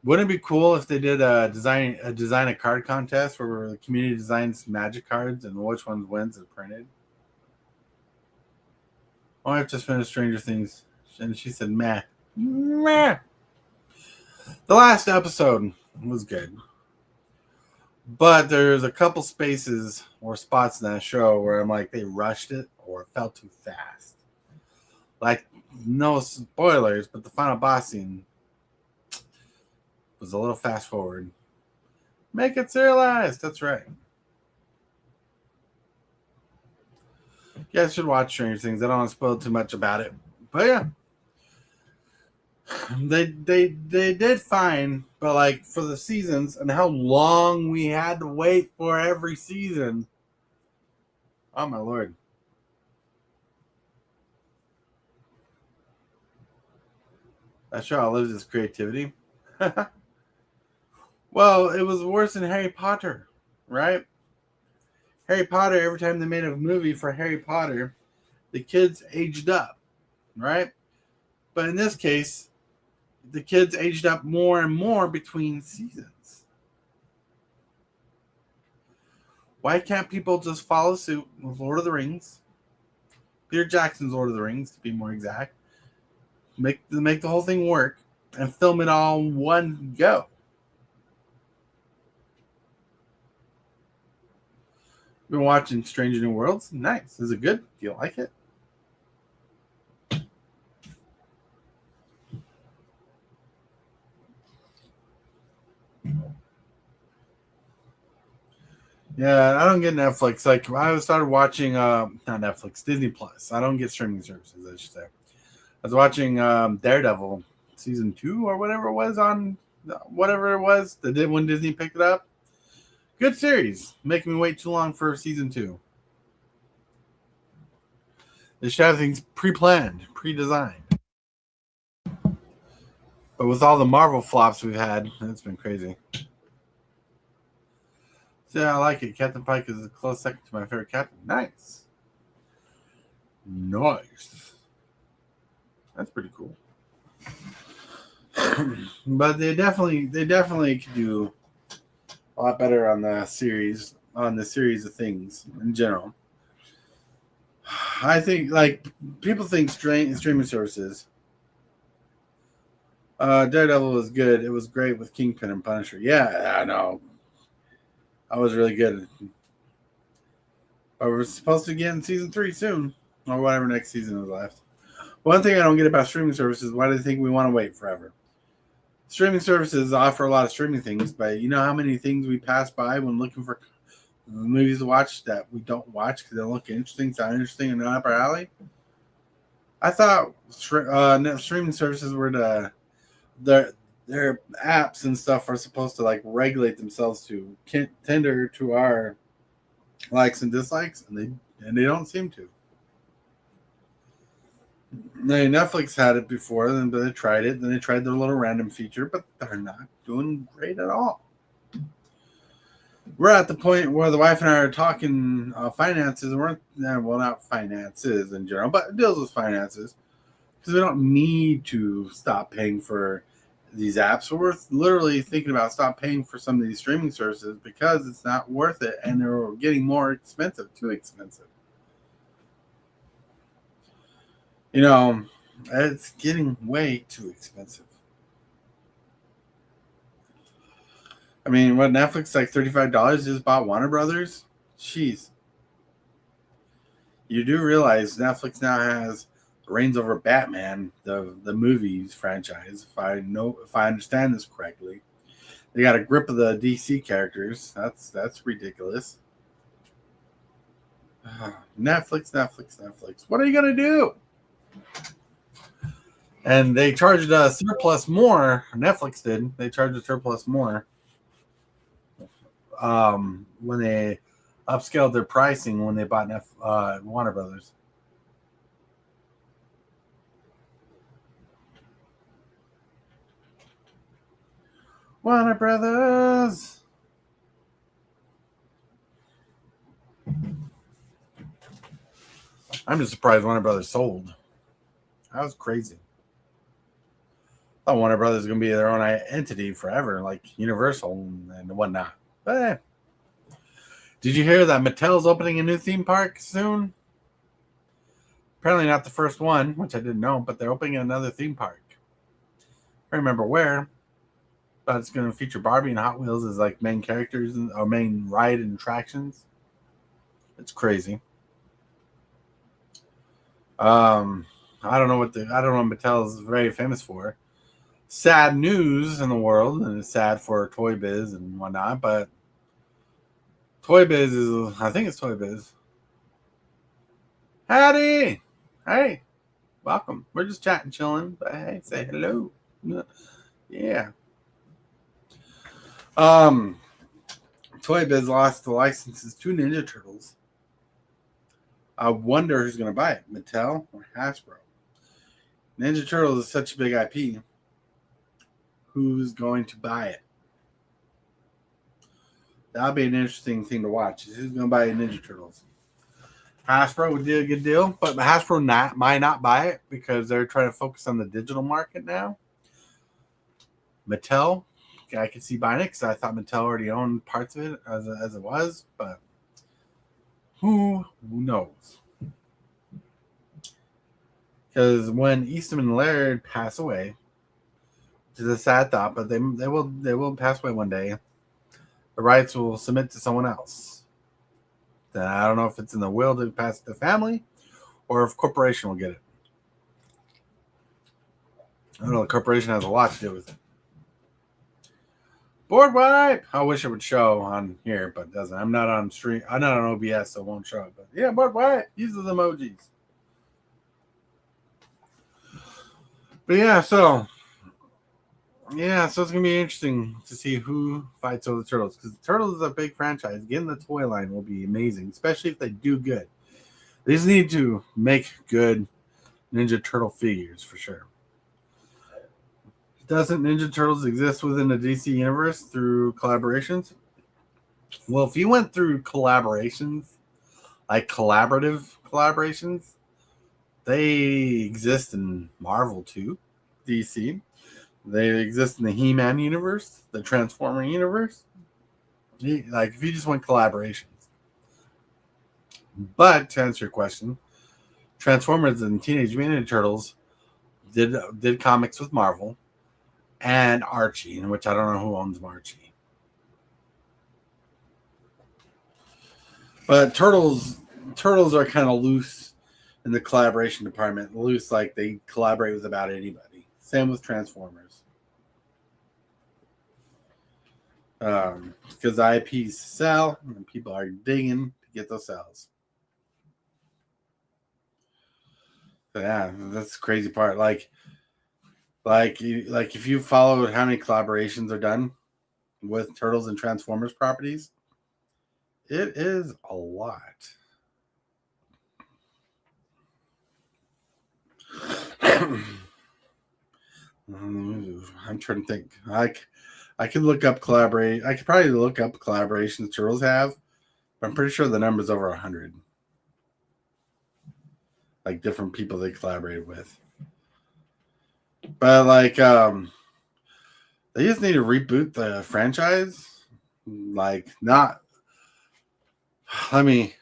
Wouldn't it be cool if they did design a card contest where the community designs magic cards and which one wins is printed? Oh, I've just finished Stranger Things, and she said, "Meh." The last episode was good, but there's a couple spaces or spots in that show where I'm like, they rushed it or it felt too fast. Like, no spoilers, but the final boss scene was a little fast forward. Make it serialized. That's right. You guys should watch Stranger Things. I don't want to spoil too much about it, but yeah, they did fine. But like, for the seasons and how long we had to wait for every season, oh my lord. That show outlives its creativity. Well, it was worse than Harry Potter, right? Harry Potter, every time they made a movie for Harry Potter, the kids aged up, right? But in this case, the kids aged up more and more between seasons. Why can't people just follow suit with Lord of the Rings? Peter Jackson's Lord of the Rings, to be more exact. Make the whole thing work and film it all in one go. Been watching Stranger New Worlds. Nice. Is it good? Do you like it? Yeah, I don't get Netflix. Like, I started watching not Netflix, Disney Plus. I don't get streaming services, I should say. I was watching Daredevil season 2 or whatever it was on whatever it was that did when Disney picked it up. Good series. Making me wait too long for season 2. They should have things pre-planned, pre-designed. But with all the Marvel flops we've had, it's been crazy. So yeah, I like it. Captain Pike is a close second to my favorite captain. Nice. Nice. That's pretty cool. But they definitely could do a lot better on the series of things in general. I think like people think streaming services. Daredevil was good. It was great with Kingpin and Punisher. Yeah, I know. I was really good. But we're supposed to get in season 3 soon, or whatever next season is left. One thing I don't get about streaming services: why do they think we want to wait forever? Streaming services offer a lot of streaming things, but you know how many things we pass by when looking for movies to watch that we don't watch because they look interesting, sound interesting, and not up our alley? I thought streaming services were their apps and stuff are supposed to like regulate themselves to tender to our likes and dislikes, and they don't seem to. Netflix had it before, then they tried it. Then they tried their little random feature, but they're not doing great at all. We're at the point where the wife and I are talking finances. Not finances in general, but it deals with finances because we don't need to stop paying for these apps. So we're literally thinking about stop paying for some of these streaming services because it's not worth it, and they're getting more expensive, too expensive. You know, it's getting way too expensive. I mean, what Netflix like $35 just bought Warner Brothers? Jeez. You do realize Netflix now has reigns over Batman, the movies franchise. If I understand this correctly, they got a grip of the DC characters. That's ridiculous. Netflix. What are you gonna do? And they charged a surplus more. Netflix did. They charged a surplus more when they upscaled their pricing when they bought Warner Brothers. Warner Brothers. I'm just surprised Warner Brothers sold. That was crazy. I thought Warner Brothers was going to be their own entity forever, like Universal and whatnot. But did you hear that Mattel's opening a new theme park soon? Apparently not the first one, which I didn't know, but they're opening another theme park. I don't remember where, but it's going to feature Barbie and Hot Wheels as like main characters or main ride and attractions. It's crazy. I don't know what Mattel is very famous for. Sad news in the world, and it's sad for Toy Biz and whatnot, but I think it's Toy Biz. Howdy! Hey, welcome. We're just chatting, chilling, but hey, say hello. Yeah. Toy Biz lost the licenses to Ninja Turtles. I wonder who's going to buy it, Mattel or Hasbro. Ninja Turtles is such a big IP. Who's going to buy it? That'll be an interesting thing to watch. Who's going to buy Ninja Turtles? Hasbro would do a good deal, but Hasbro might not buy it because they're trying to focus on the digital market now. Mattel, I could see buying it because I thought Mattel already owned parts of it as it was, but who knows? Because when Easton and Laird pass away, which is a sad thought, but they will pass away one day, the rights will submit to someone else. Then I don't know if it's in the will to pass it to the family or if corporation will get it. I don't know. The corporation has a lot to do with it. Board wipe. I wish it would show on here, but it doesn't. I'm not on stream. I'm not on OBS, so it won't show. But yeah, board wipe. Use the emojis. But yeah, so Yeah, so it's gonna be interesting to see who fights over the Turtles, because the Turtles is a big franchise. Getting the toy line will be amazing, especially if they do good. They just need to make good Ninja Turtle figures for sure. Doesn't Ninja Turtles exist within the DC universe through collaborations? Well, if you went through collaborations, like collaborative collaborations, they exist in Marvel too, DC. They exist in the He-Man universe, the Transformer universe. Like if you just want collaborations. But to answer your question, Transformers and Teenage Mutant Ninja Turtles did comics with Marvel and Archie, in which I don't know who owns Archie. But Turtles are kind of loose in the collaboration department. Loose, like they collaborate with about anybody. Same with Transformers. Because IPs sell and people are digging to get those sales. So yeah, that's the crazy part. Like if you followed how many collaborations are done with Turtles and Transformers properties, it is a lot. I'm trying to think. I could look up collaborate. I could probably look up collaborations Turtles have, but I'm pretty sure the number's over 100. Like different people they collaborated with. But they just need to reboot the franchise. Like not. Let me.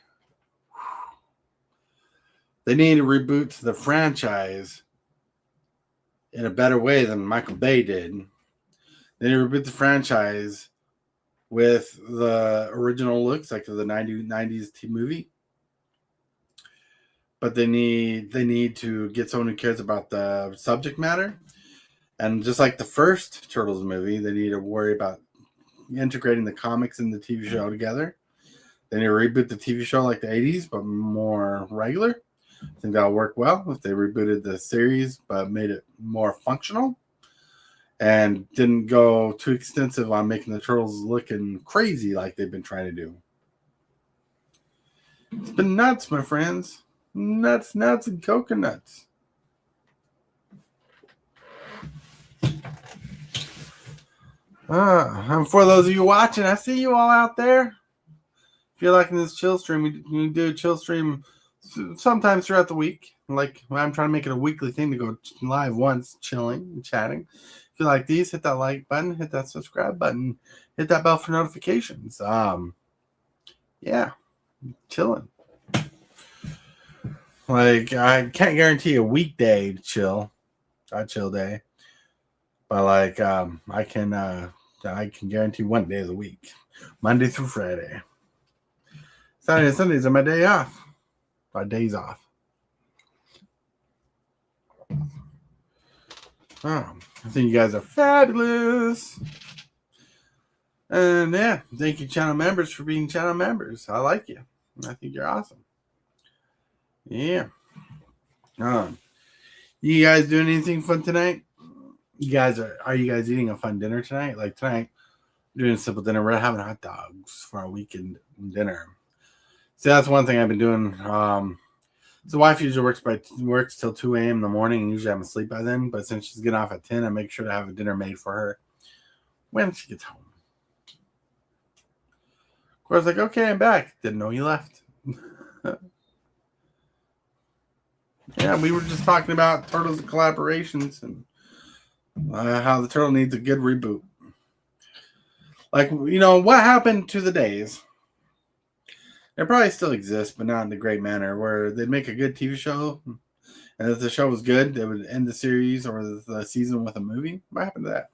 They need to reboot the franchise in a better way than Michael Bay did. They need to reboot the franchise with the original looks, like the 90s movie. But they need to get someone who cares about the subject matter. And just like the first Turtles movie, they need to worry about integrating the comics and the TV show together. They need to reboot the TV show like the 80s, but more regular. I think that'll work well if they rebooted the series, but made it more functional and didn't go too extensive on making the Turtles looking crazy like they've been trying to do. It's been nuts, my friends. Nuts, and coconuts. And for those of you watching, I see you all out there. If you're liking this chill stream, we do a chill stream sometimes throughout the week. Like I'm trying to make it a weekly thing to go live once, chilling and chatting. If you like these, hit that like button, hit that subscribe button, hit that bell for notifications. Yeah, chilling. Like I can't guarantee a weekday to chill, a chill day, but like I can guarantee one day of the week, Monday through Friday. Saturday and Sundays are my day off. My days off. I think you guys are fabulous. And yeah, thank you, channel members, for being channel members. I like you. I think you're awesome. Yeah. You guys doing anything fun tonight? Are you guys eating a fun dinner tonight? Like tonight, we're doing a simple dinner. We're having hot dogs for our weekend dinner. So that's one thing I've been doing. So wife usually works till 2 a.m. in the morning, and usually I'm asleep by then. But since she's getting off at 10, I make sure to have a dinner made for her when she gets home. Of course, like, okay, I'm back. Didn't know you left. Yeah, we were just talking about Turtles and collaborations and how the Turtle needs a good reboot. Like, what happened to the days? It probably still exists, but not in a great manner, where they'd make a good TV show, and if the show was good, they would end the series or the season with a movie. What happened to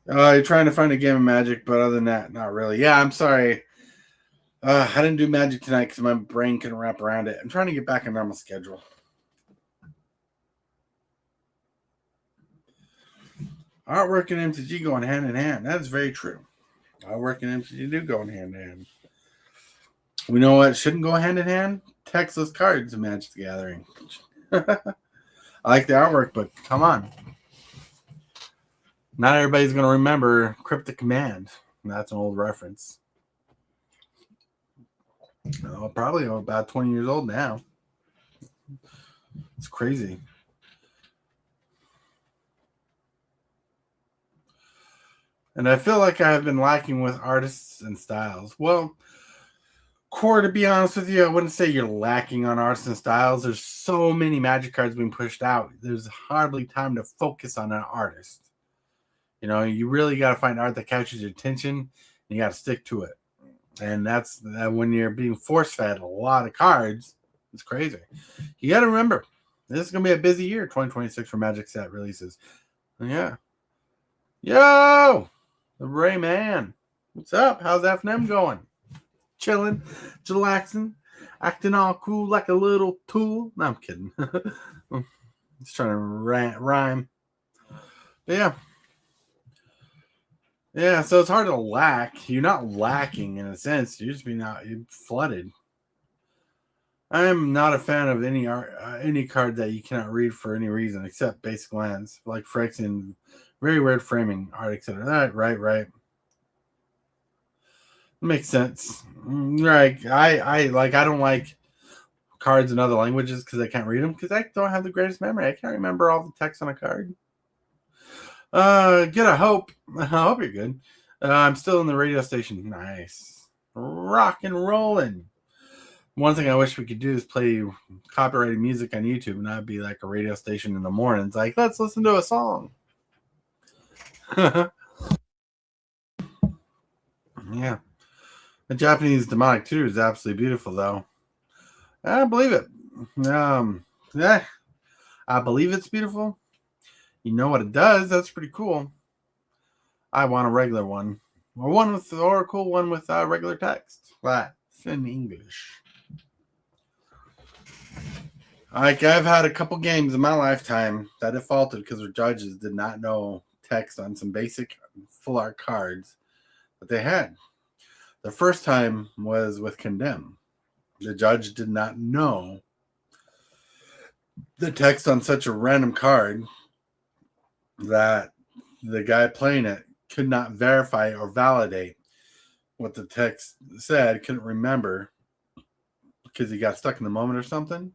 that? You're trying to find a game of Magic, but other than that, not really. Yeah, I'm sorry. I didn't do Magic tonight because my brain couldn't wrap around it. I'm trying to get back on normal schedule. Artwork and MTG going hand in hand. That is very true. Artwork and MTG do go hand in hand. We know what shouldn't go hand in hand? Textless cards in Magic the Gathering. I like the artwork, but come on. Not everybody's going to remember Cryptic Command. That's an old reference. Probably about 20 years old now. It's crazy. And I feel like I've been lacking with artists and styles. Well, Core, to be honest with you, I wouldn't say you're lacking on artists and styles. There's so many Magic cards being pushed out. There's hardly time to focus on an artist. You know, you really got to find art that captures your attention, and you got to stick to it. And that's when you're being force-fed a lot of cards. It's crazy. You got to remember, this is going to be a busy year, 2026, for Magic set releases. Yeah. Yo! The Ray Man. What's up? How's F&M going? Chilling, chillaxing, acting all cool like a little tool. No, I'm kidding. Just trying to rhyme. But yeah. Yeah, so it's hard to lack. You're not lacking in a sense. You're just you're flooded. I am not a fan of any card that you cannot read for any reason except basic lands, like Phyrexian, very weird framing art, etc. Right. Makes sense. Right. I don't like cards in other languages because I can't read them because I don't have the greatest memory. I can't remember all the text on a card. Get a hope. I hope you're good. I'm still in the radio station. Nice. Rock and rolling. One thing I wish we could do is play copyrighted music on YouTube and not be like a radio station in the mornings. Like, let's listen to a song. Yeah. The Japanese demonic tutor is absolutely beautiful, though. I believe it. Yeah, I believe it's beautiful. You know what it does? That's pretty cool. I want a regular one, or a cool one with regular text. That's in English. Like, I've had a couple games in my lifetime that defaulted because their judges did not know text on some basic full art cards that they had. The first time was with Condemn. The judge did not know the text on such a random card that the guy playing it could not verify or validate what the text said, couldn't remember because he got stuck in the moment or something.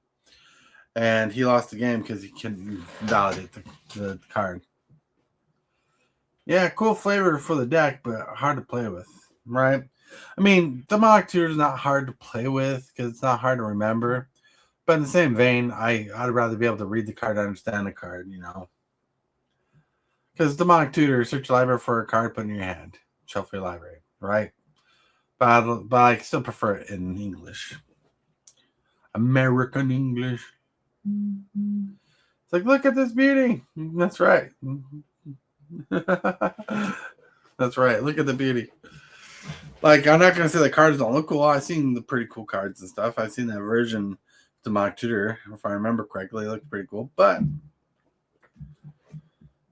And he lost the game because he couldn't validate the card. Yeah, cool flavor for the deck, but hard to play with, right? I mean, Demonic Tutor is not hard to play with because it's not hard to remember. But in the same vein, I'd rather be able to read the card, understand the card, you know. Because Demonic Tutor, search your library for a card, put in your hand, shuffle your library, right? But I still prefer it in English. American English. It's like, look at this beauty. That's right. That's right. Look at the beauty. Like, I'm not going to say the cards don't look cool. I've seen the pretty cool cards and stuff. I've seen that version of Demonic Tutor, if I remember correctly. It looked pretty cool. But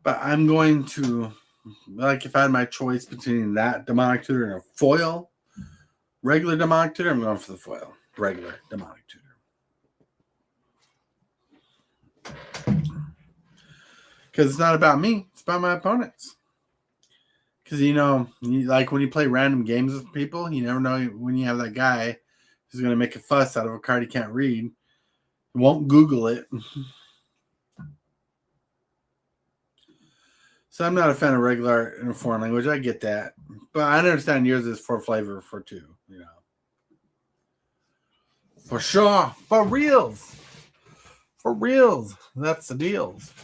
I'm going to, like, if I had my choice between that Demonic Tutor and a foil, regular Demonic Tutor, I'm going for the foil. Regular Demonic Tutor. Because it's not about me. It's about my opponents. Because, you know, like when you play random games with people, you never know when you have that guy who's going to make a fuss out of a card he can't read. Won't Google it. So I'm not a fan of regular art in a foreign language. I get that. But I understand yours is for flavor for two, you know. For sure. For reals. For reals. That's the deals.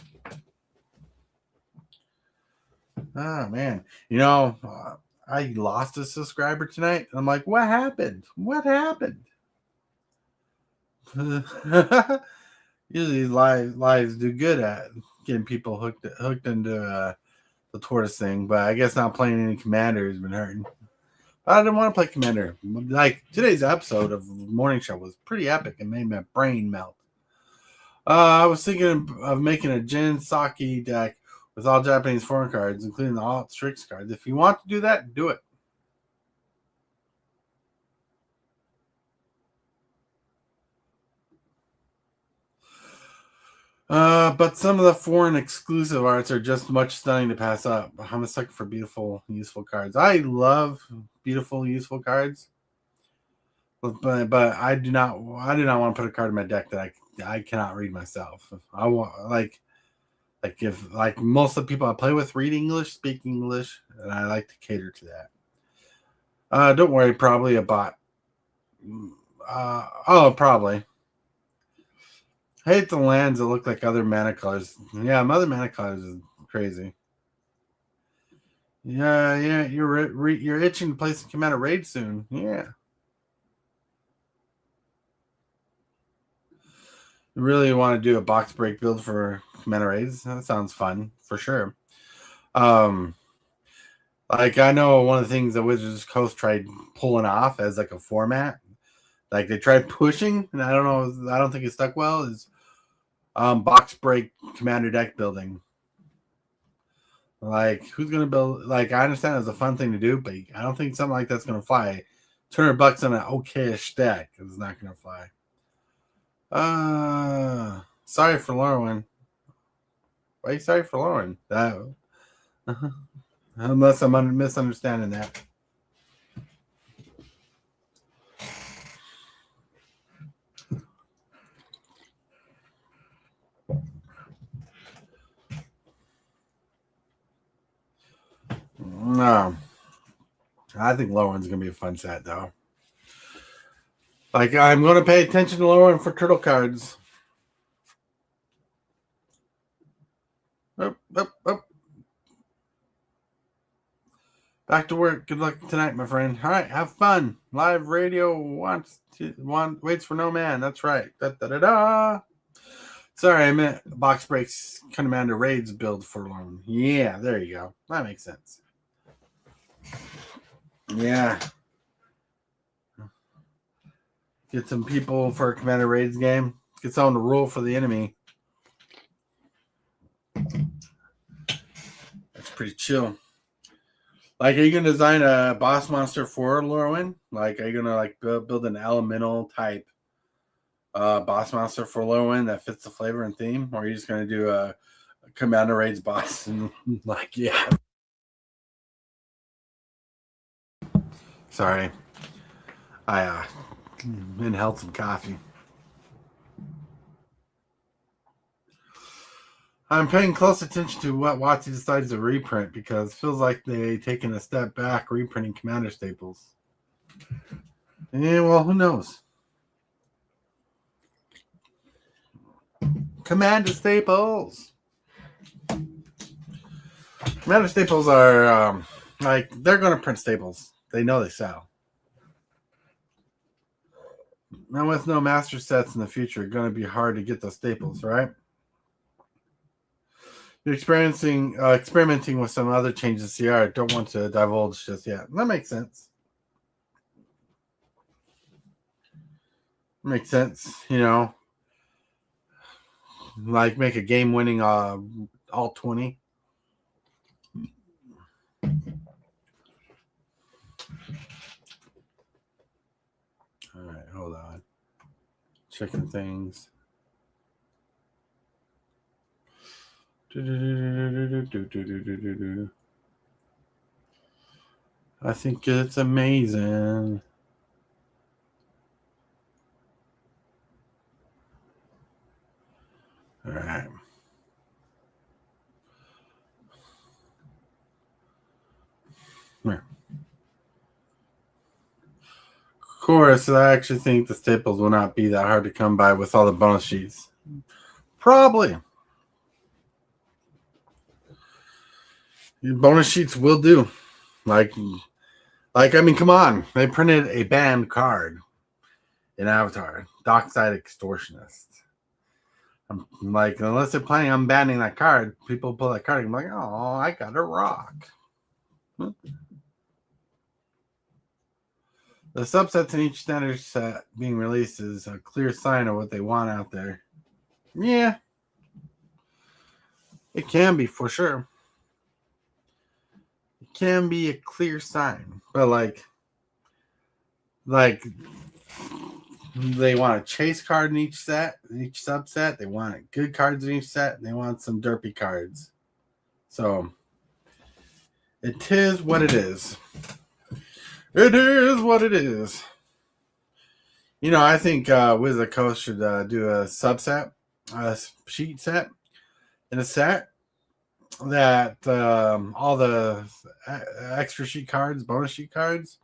Oh, man. You know, I lost a subscriber tonight. And I'm like, what happened? What happened? Usually lives do good at getting people hooked into the tortoise thing, but I guess not playing any commander has been hurting. I didn't want to play commander. Like, today's episode of the morning show was pretty epic and made my brain melt. I was thinking of making a Jin Saki deck with all Japanese foreign cards, including the all Strix cards. If you want to do that, do it. But some of the foreign exclusive arts are just much stunning to pass up. I'm a sucker for beautiful, useful cards. I love beautiful, useful cards, but I do not want to put a card in my deck that I cannot read myself. I want like if like most of the people I play with read English, speak English, and I like to cater to that. Don't worry, probably a bot. Probably. I hate the lands that look like other mana colors. Yeah, other mana colors is crazy. Yeah, you're itching to play some Commander Raid soon. Yeah, you really want to do a box break build for Commander Raids? That sounds fun for sure. Um, like I know one of the things that Wizards Coast tried pulling off as like a format, like they tried pushing, and I don't think it stuck well. Is box break Commander deck building. Like, who's gonna build? Like, I understand it's a fun thing to do, but I don't think something like that's gonna fly. $200 on an okayish deck is not gonna fly. Sorry for Lauren. Why are you sorry for Lauren? That unless I'm misunderstanding that. No, I think Lauren's gonna be a fun set though. Like, I'm gonna pay attention to Lauren for turtle cards. Up. Back to work. Good luck tonight, my friend. All right, have fun. Live radio waits for no man. That's right. Da da da da. Sorry, I meant box breaks Commander Raids build for loan. Yeah, there you go. That makes sense. Yeah. Get some people for a Commander Raids game. Get someone to rule for the enemy. That's pretty chill. Like, are you gonna design a boss monster for Lorwyn? Like, are you gonna like build an elemental type boss monster for Lorwyn that fits the flavor and theme, or are you just gonna do a Commander Raids boss and like, yeah? Sorry, I inhaled some coffee. I'm paying close attention to what WotC decides to reprint because it feels like they've taken a step back reprinting Commander staples. Yeah, well, who knows? Commander staples. Commander staples are like they're going to print staples. They know they sell. Now, with no master sets in the future, it's going to be hard to get those staples, right? You're experimenting with some other changes to CR. Don't want to divulge just yet. That makes sense. Makes sense, like make a game-winning all 20. All right, hold on. Checking things. I think it's amazing. All right. Of course, I actually think the staples will not be that hard to come by with all the bonus sheets. Probably. Bonus sheets will do. Like, I mean, come on. They printed a banned card in Avatar, Dockside Extortionist. I'm like, unless they're planning on banning that card, people pull that card and I'm like, oh, I got a rock. The subsets in each standard set being released is a clear sign of what they want out there. Yeah. It can be, for sure. It can be a clear sign. But like They want a chase card in each set, in each subset. They want good cards in each set. And they want some derpy cards. So it is what it is. It is what it is. You know, I think Wizard of the Coast should do a subset, a sheet set, in a set that all the extra sheet cards, bonus sheet cards,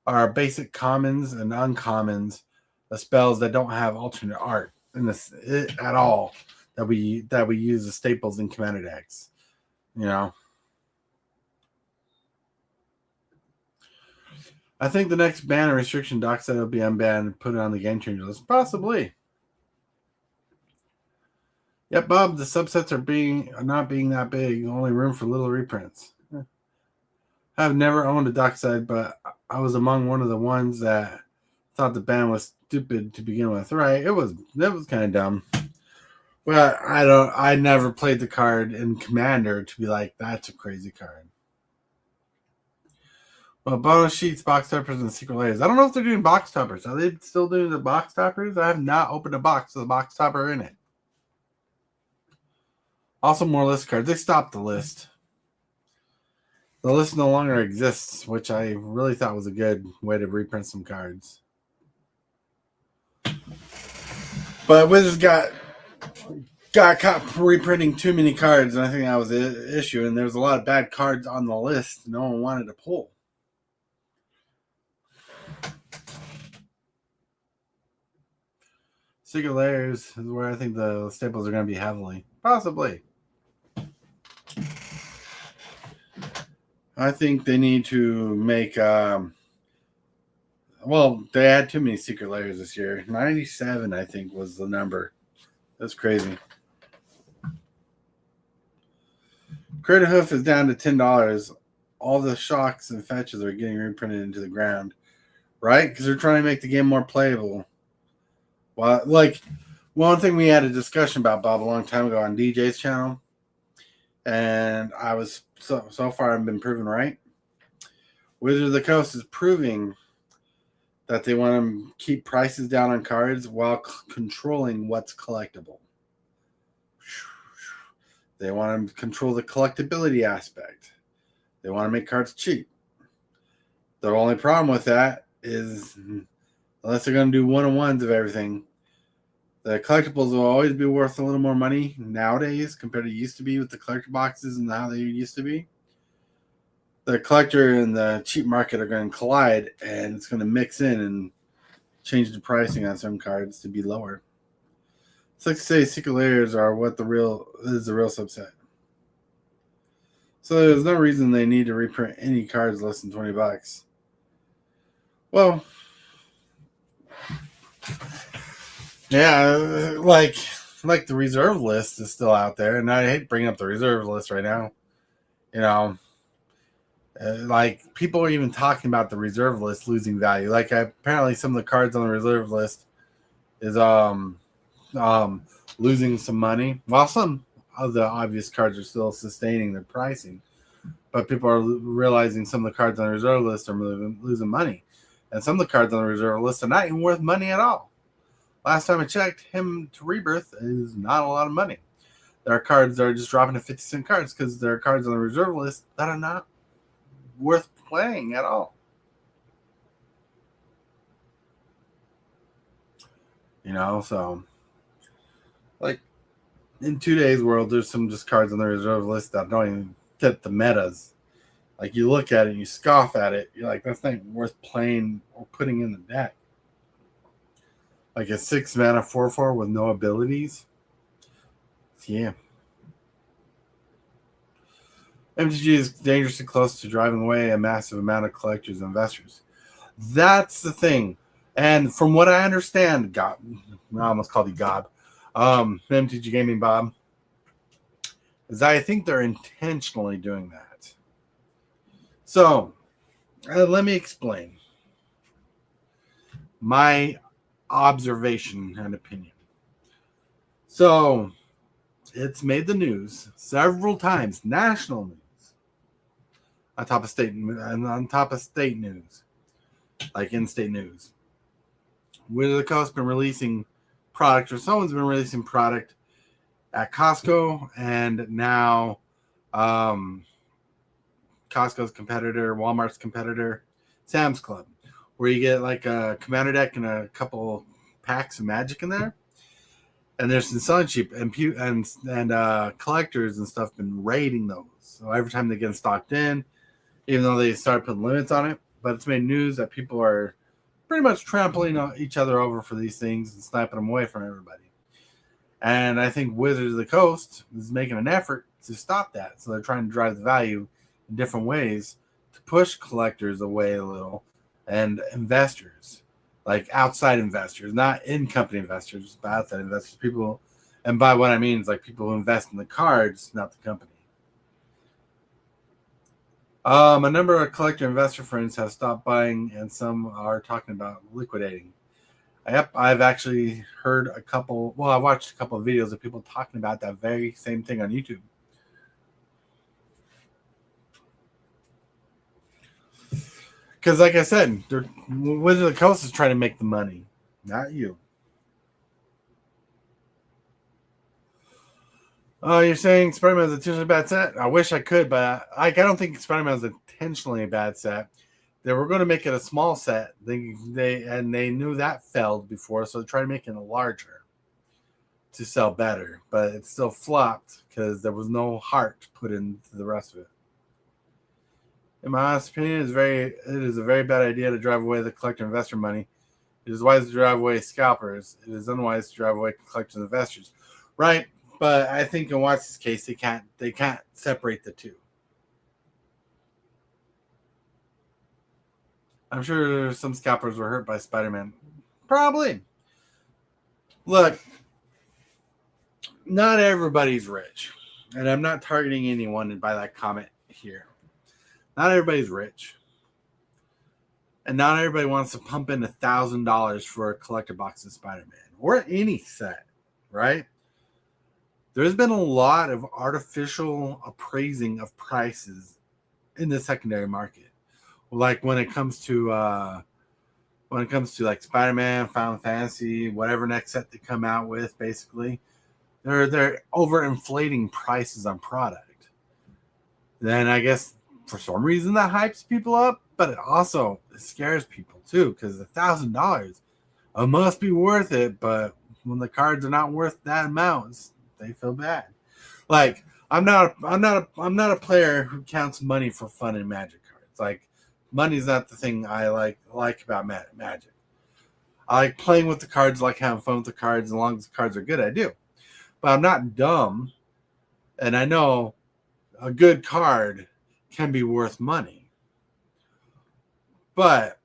are basic commons and uncommons, the spells that don't have alternate art in this at all, that we use as staples in Commander decks. You know, I think the next ban or restriction doc set will be unbanned and put it on the game changer list. Possibly. Yep, Bob, the subsets are not being that big. Only room for little reprints. I've never owned a dockside, but I was among one of the ones that thought the ban was stupid to begin with. Right? It was kind of dumb. Well, I never played the card in Commander to be like, that's a crazy card. Well, bonus sheets, box toppers, and secret layers. I don't know if they're doing box toppers. Are they still doing the box toppers? I have not opened a box with a box topper in it. Also, more list cards. They stopped the list. The list no longer exists, which I really thought was a good way to reprint some cards. But Wizards got caught reprinting too many cards, and I think that was the issue. And there was a lot of bad cards on the list no one wanted to pull. Secret Layers is where I think the staples are going to be heavily. Possibly. I think they need to make... they had too many Secret Layers this year. 97, I think, was the number. That's crazy. Crater Hoof is down to $10. All the shocks and fetches are getting reprinted into the ground. Right? Because they're trying to make the game more playable. Well, like, one thing we had a discussion about, Bob, a long time ago on DJ's channel, and I was so far I've been proven right. Wizard of the Coast is proving that they want to keep prices down on cards while controlling what's collectible. They want to control the collectability aspect. They want to make cards cheap. The only problem with that is, unless they're going to do one-on-ones of everything, the collectibles will always be worth a little more money nowadays compared to used to be with the collector boxes and how they used to be. The collector and the cheap market are going to collide, and it's going to mix in and change the pricing on some cards to be lower. It's like to say Secret Layers are what the real subset. So there's no reason they need to reprint any cards less than $20. Well, yeah, like the reserve list is still out there, and I hate bringing up the reserve list right now. You know, like people are even talking about the reserve list losing value. Like apparently some of the cards on the reserve list is losing some money, while some of the obvious cards are still sustaining their pricing. But people are realizing some of the cards on the reserve list are losing money, and some of the cards on the reserve list are not even worth money at all. Last time I checked, Hymn to Rebirth is not a lot of money. There are cards that are just dropping to 50-cent cards because there are cards on the reserve list that are not worth playing at all. You know, so like in today's world, there's some just cards on the reserve list that don't even fit the metas. Like you look at it and you scoff at it, you're like, that's not worth playing or putting in the deck. Like a 6-mana 4/4 with no abilities. Yeah. MTG is dangerously close to driving away a massive amount of collectors and investors. That's the thing. And from what I understand, I almost called you Gob, MTG Gaming Bob, is I think they're intentionally doing that. So, let me explain my observation and opinion. So, it's made the news several times, national news, on top of state news, like in-state news, Wizard of the Coast has been releasing product, or someone's been releasing product at Costco, and now Costco's competitor, Walmart's competitor, Sam's Club, where you get like a commander deck and a couple packs of Magic in there, and there's some selling cheap, and collectors and stuff been raiding those. So every time they get stocked in, even though they started putting limits on it, but it's made news that people are pretty much trampling each other over for these things and sniping them away from everybody. And I think Wizards of the Coast is making an effort to stop that. So they're trying to drive the value in different ways to push collectors away a little and investors, like outside investors, not in-company investors, but outside investors. People, and by what I mean is like people who invest in the cards, not the company. A number of collector investor friends have stopped buying, and some are talking about liquidating. Yep, I've actually heard a couple. Well, I watched a couple of videos of people talking about that very same thing on YouTube. Because, like I said, Wizard of the Coast is trying to make the money, not you. Oh, you're saying Spider-Man is intentionally a bad set? I wish I could, but I don't think Spider-Man is intentionally a bad set. They were going to make it a small set. They knew that failed before, so they tried to make it larger to sell better. But it still flopped because there was no heart put into the rest of it. In my honest opinion, it is a very bad idea to drive away the collector investor money. It is wise to drive away scalpers. It is unwise to drive away collectors and investors. Right, but I think in Watts' case, they can't separate the two. I'm sure some scalpers were hurt by Spider-Man. Probably. Look, not everybody's rich. And I'm not targeting anyone by that comment here. Not everybody's rich. And not everybody wants to pump in $1,000 for a collector box of Spider-Man. Or any set, right? There's been a lot of artificial appraising of prices in the secondary market. Like when it comes to like Spider-Man, Final Fantasy, whatever next set they come out with, basically, they're overinflating prices on product. Then I guess for some reason that hypes people up, but it also scares people too, because $1,000 must be worth it. But when the cards are not worth that amount, they feel bad. Like I'm not a player who counts money for fun in Magic cards. Like money's not the thing I like about Magic. I like playing with the cards, like having fun with the cards. As long as the cards are good, I do. But I'm not dumb, and I know a good card can be worth money. But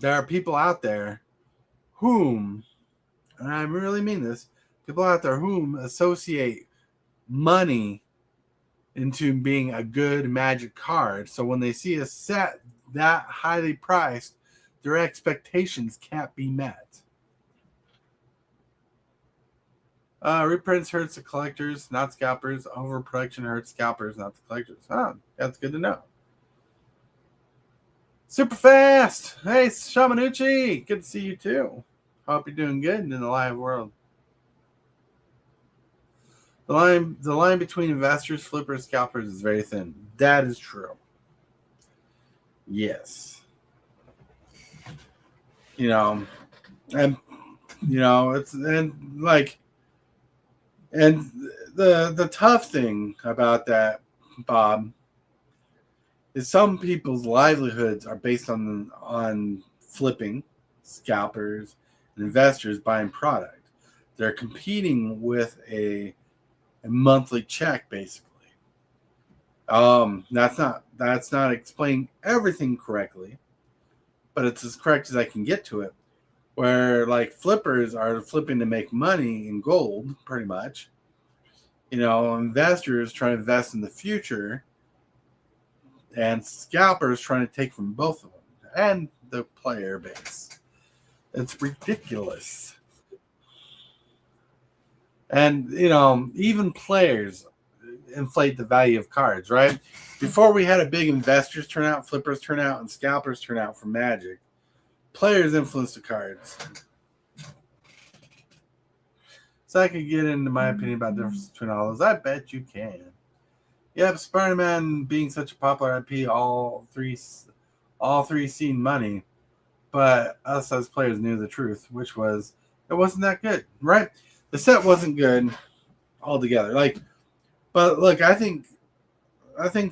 there are people out there whom, and I really mean this, people out there whom associate money into being a good Magic card. So when they see a set that highly priced, their expectations can't be met. Reprints hurts the collectors, not scalpers. Overproduction hurts scalpers, not the collectors. That's good to know. Super fast. Hey, Shamanucci. Good to see you too. Hope you're doing good in the live world. The line between investors, flippers, scalpers is very thin. That is true. Yes. And the tough thing about that, Bob, is some people's livelihoods are based on flipping, scalpers, and investors buying product. They're competing with a monthly check, basically. That's not explaining everything correctly, but it's as correct as I can get to it. Where like flippers are flipping to make money in gold, pretty much. Investors trying to invest in the future, and scalpers trying to take from both of them and the player base. It's ridiculous. And even players inflate the value of cards, right? Before we had a big investors turnout, flippers turnout, and scalpers turnout for Magic, players influence the cards. So I could get into my opinion about the difference between all those. I bet you can. Yep, Spider-Man being such a popular IP, all three seen money, but us as players knew the truth, which was it wasn't that good, right? The set wasn't good altogether. But look, I think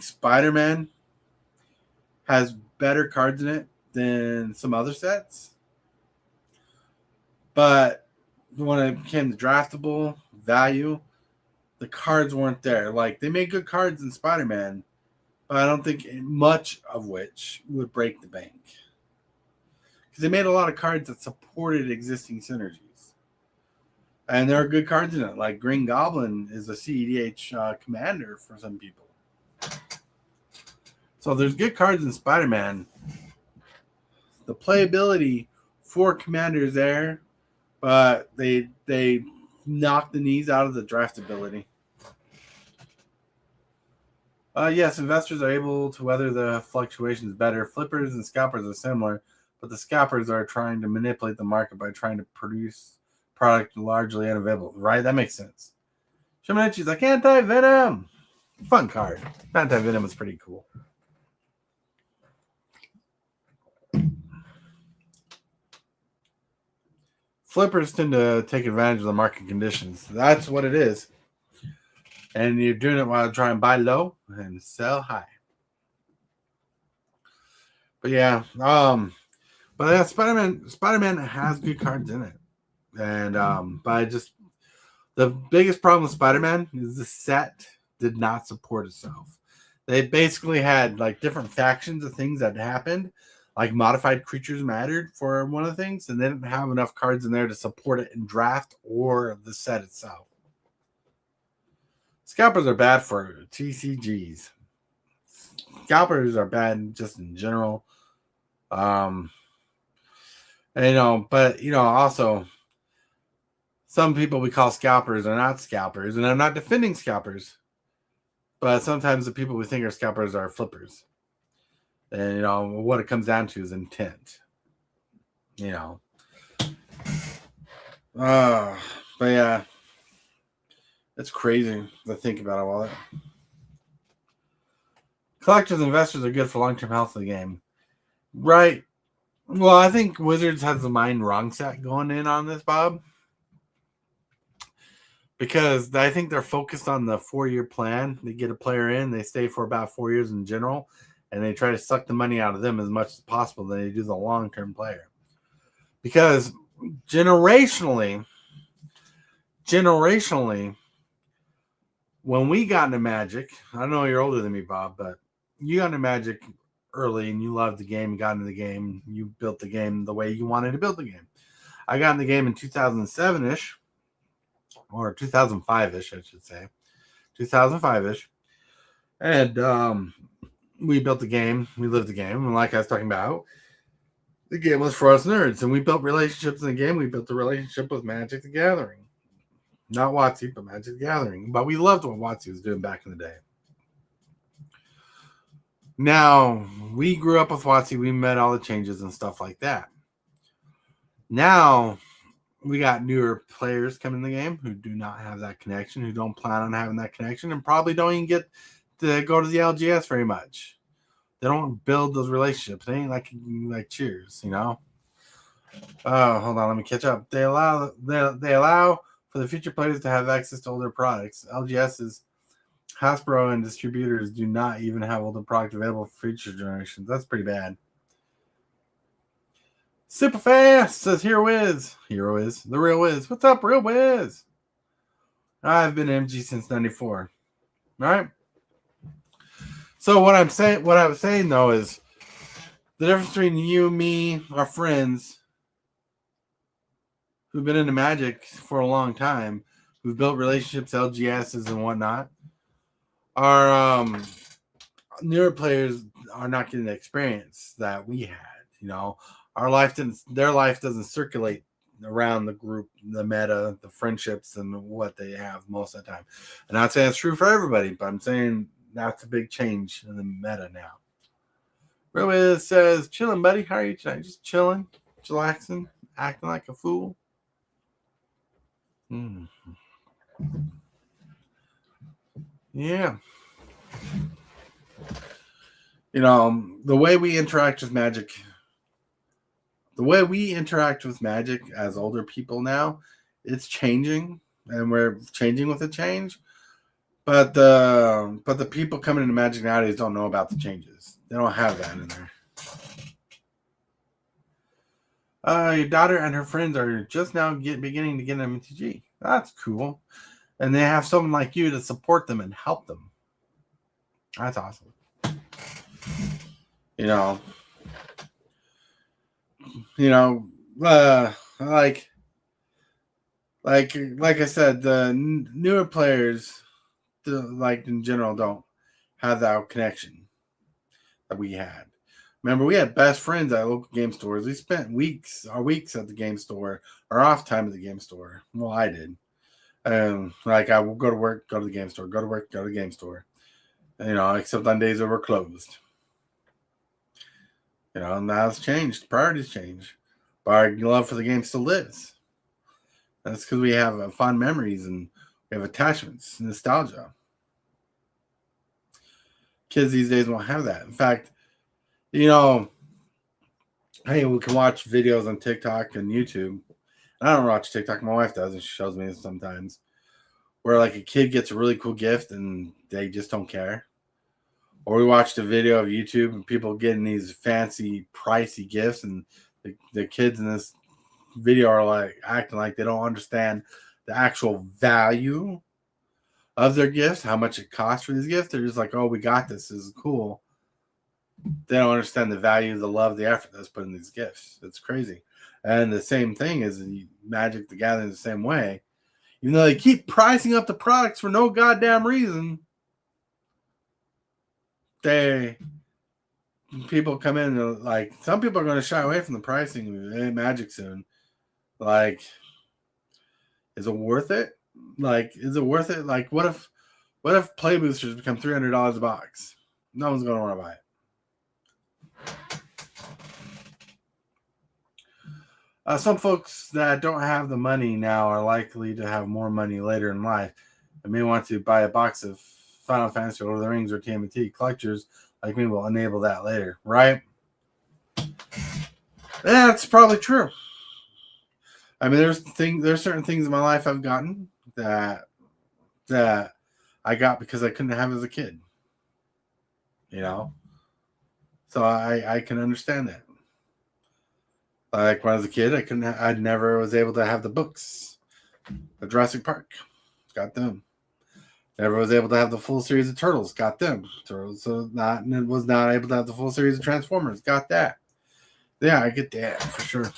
Spider-Man has better cards in it than some other sets. But when it came to draftable value, the cards weren't there. Like, they made good cards in Spider-Man, but I don't think much of which would break the bank. Because they made a lot of cards that supported existing synergies. And there are good cards in it. Like Green Goblin is a CEDH commander for some people. So there's good cards in Spider-Man. The playability for commanders there, but they knock the knees out of the draftability. Yes, investors are able to weather the fluctuations better. Flippers and scalpers are similar, but the scalpers are trying to manipulate the market by trying to produce product largely unavailable. Right? That makes sense. Shimanichi's like, Anti-Venom. Fun card. Anti-Venom is pretty cool. Flippers tend to take advantage of the market conditions. That's what it is. And you're doing it while trying to buy low and sell high. But yeah, Spider-Man has good cards in it. And but the biggest problem with Spider-Man is the set did not support itself. They basically had like different factions of things that happened. Like modified creatures mattered for one of the things, and they didn't have enough cards in there to support it in draft or the set itself. Scalpers are bad for TCGs. Scalpers are bad just in general. And, also some people we call scalpers are not scalpers, and I'm not defending scalpers, but sometimes the people we think are scalpers are flippers. And, what it comes down to is intent. But yeah, it's crazy to think about all that. Collectors and investors are good for long-term health of the game. Right. Well, I think Wizards has the mind wrong set going in on this, Bob. Because I think they're focused on the 4-year plan. They get a player in, they stay for about 4 years in general, and they try to suck the money out of them as much as possible than they do the long-term player. Because generationally, when we got into Magic, I know you're older than me, Bob, but you got into Magic early and you loved the game, got into the game, you built the game the way you wanted to build the game. I got in the game in 2007-ish, or 2005-ish, I should say. 2005-ish. And we built the game. We lived the game. And like I was talking about, the game was for us nerds. And we built relationships in the game. We built a relationship with Magic the Gathering. Not WotC, but Magic the Gathering. But we loved what WotC was doing back in the day. Now, we grew up with WotC. We met all the changes and stuff like that. Now, we got newer players coming in the game who do not have that connection, who don't plan on having that connection, and probably don't even get to go to the LGS very much. They don't build those relationships. They ain't like Cheers, Oh, hold on, let me catch up. They allow for the future players to have access to older products. LGS's Hasbro and distributors do not even have older product available for future generations. That's pretty bad. Super fast, says Hero Wiz. Hero Wiz, the real Wiz. What's up, real Wiz? I've been MG since '94. All right. So what I was saying though is the difference between you, me, our friends who've been into Magic for a long time, who've built relationships, LGSs and whatnot, our newer players are not getting the experience that we had. Their life doesn't circulate around the group, the meta, the friendships, and what they have most of the time. And I'm not saying it's true for everybody, but I'm saying that's a big change in the meta now. Ruiz says, chilling, buddy. How are you tonight? Just chilling. chillaxing, acting like a fool. Yeah. You know, the way we interact with magic as older people now, it's changing, and we're changing with the change. But the people coming into Magic nowadays don't know about the changes. They don't have that in there. Your daughter and her friends are just now beginning to get an MTG. That's cool. And they have someone like you to support them and help them. That's awesome. You know, like I said, the newer players, like in general, don't have that connection that we had. Remember, we had best friends at local game stores. We spent weeks at the game store, or off time at the game store. Well, I did. Like I will go to work, go to the game store, go to work, go to the game store. Except on days that we're closed. Now it's changed. Priorities change. But our love for the game still lives. That's because we have fond memories and we have attachments, nostalgia. Kids these days won't have that. In fact, hey, we can watch videos on TikTok and YouTube. I don't watch TikTok. My wife does, and she shows me sometimes. Where like a kid gets a really cool gift and they just don't care. Or we watched a video of YouTube and people getting these fancy, pricey gifts, and the kids in this video are like acting like they don't understand the actual value of their gifts, how much it costs for these gifts. They're just like, oh, we got this. This is cool. They don't understand the value, the love, the effort that's put in these gifts. It's crazy. And the same thing is Magic the Gathering the same way. Even though they keep pricing up the products for no goddamn reason, people come in and like, some people are going to shy away from the pricing in Magic soon. Like, is it worth it? Like, is it worth it? Like, what if play boosters become $300 a box? No one's going to want to buy it. Some folks that don't have the money now are likely to have more money later in life and may want to buy a box of Final Fantasy, Lord of the Rings, or TMNT. Collectors like me will enable that later, right? That's probably true. I mean, there's certain things in my life I've gotten that I got because I couldn't have as a kid. So I can understand that. Like when I was a kid, I never was able to have the books. The Jurassic Park, got them. Never was able to have the full series of Turtles, got them. Was not able to have the full series of Transformers, got that. Yeah, I get that for sure.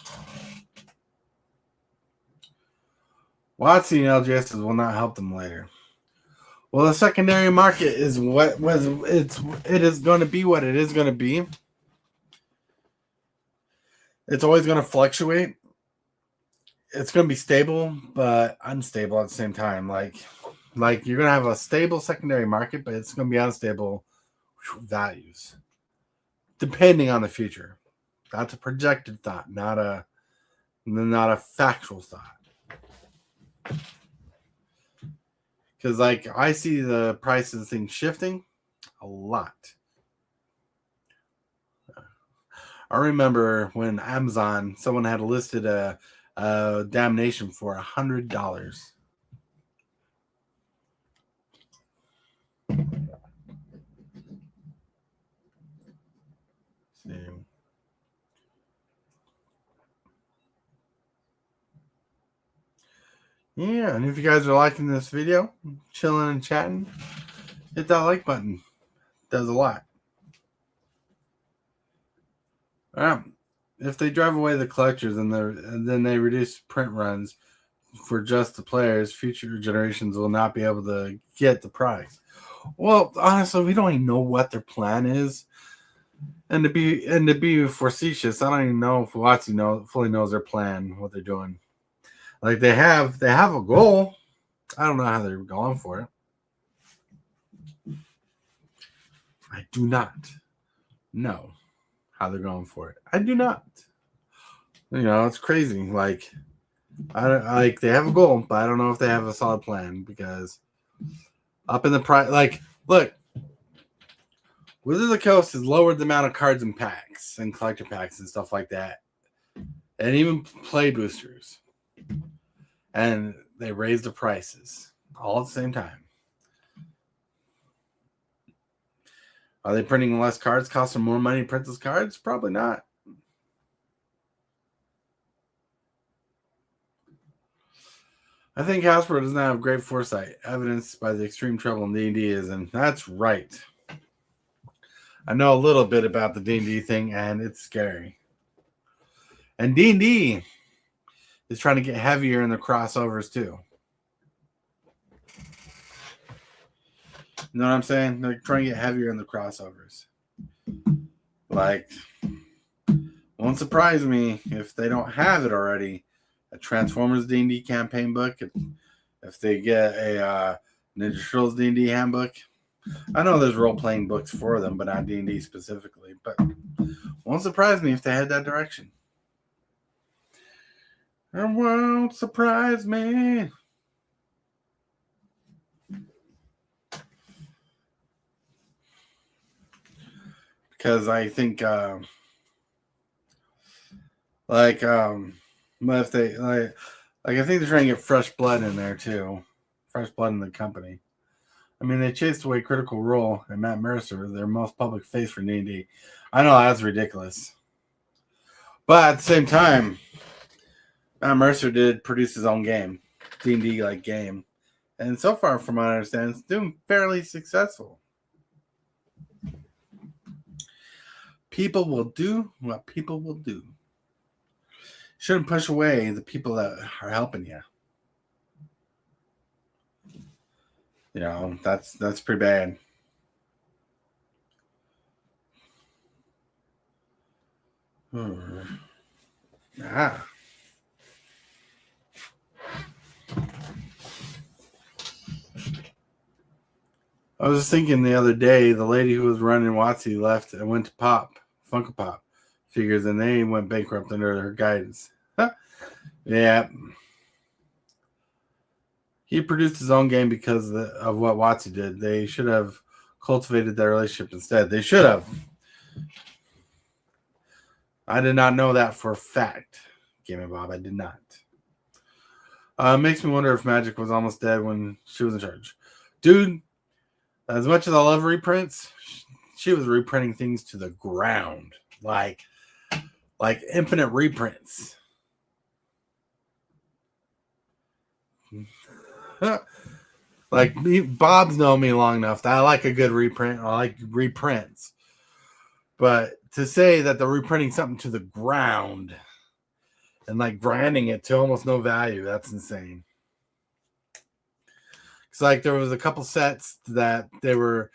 Watching LGSs will not help them later. Well, the secondary market is it is going to be what it is going to be. It's always going to fluctuate. It's going to be stable, but unstable at the same time. Like you're going to have a stable secondary market, but it's going to be unstable values, depending on the future. That's a projected thought, not a factual thought. Because I see the price of the thing shifting a lot. I remember when Amazon, someone had listed a Damnation for $100. Yeah, and if you guys are liking this video, chilling and chatting, hit that like button. It does a lot. If they drive away the collectors and then they reduce print runs for just the players, future generations will not be able to get the prize. Well, honestly, we don't even know what their plan is. And to be facetious, I don't even know if WotC fully knows their plan, what they're doing. Like they have a goal. I don't know how they're going for it. I do not know how they're going for it. I do not. It's crazy. Like, they have a goal, but I don't know if they have a solid plan because up in the price, like, look, Wizards of the Coast has lowered the amount of cards and packs and collector packs and stuff like that, and even play boosters, and they raised the prices all at the same time. Are they printing less cards, costing more money to print those cards? Probably not. I think Hasbro does not have great foresight, evidenced by the extreme trouble in D&D is, and that's right. I know a little bit about the D&D thing, and it's scary. And D&D is trying to get heavier in the crossovers, too. You know what I'm saying? They're trying to get heavier in the crossovers. Like, won't surprise me if they don't have it already. A Transformers D&D campaign book. If they get a Ninja Turtles D&D handbook. I know there's role-playing books for them, but not D&D specifically. But won't surprise me if they head that direction. It won't surprise me. Because I think, if they I think they're trying to get fresh blood in there too, fresh blood in the company. I mean, they chased away Critical Role and Matt Mercer, their most public face for D&D. I know that's ridiculous, but at the same time, Matt Mercer did produce his own game, D&D like game, and so far, from what I understand, it's doing fairly successful. People will do what people will do. Shouldn't push away the people that are helping you. That's pretty bad. Ah. I was just thinking the other day, the lady who was running WotC left and went to Funko Pop figures, and they went bankrupt under her guidance. Yeah. He produced his own game because of what WotC did. They should have cultivated their relationship instead. They should have. I did not know that for a fact, Game Bob. I did not. Makes me wonder if Magic was almost dead when she was in charge. Dude, as much as I love reprints, she was reprinting things to the ground. Like infinite reprints. Like, Bob's known me long enough that I like a good reprint. I like reprints. But to say that they're reprinting something to the ground and like grinding it to almost no value, that's insane. It's like there was a couple sets that they would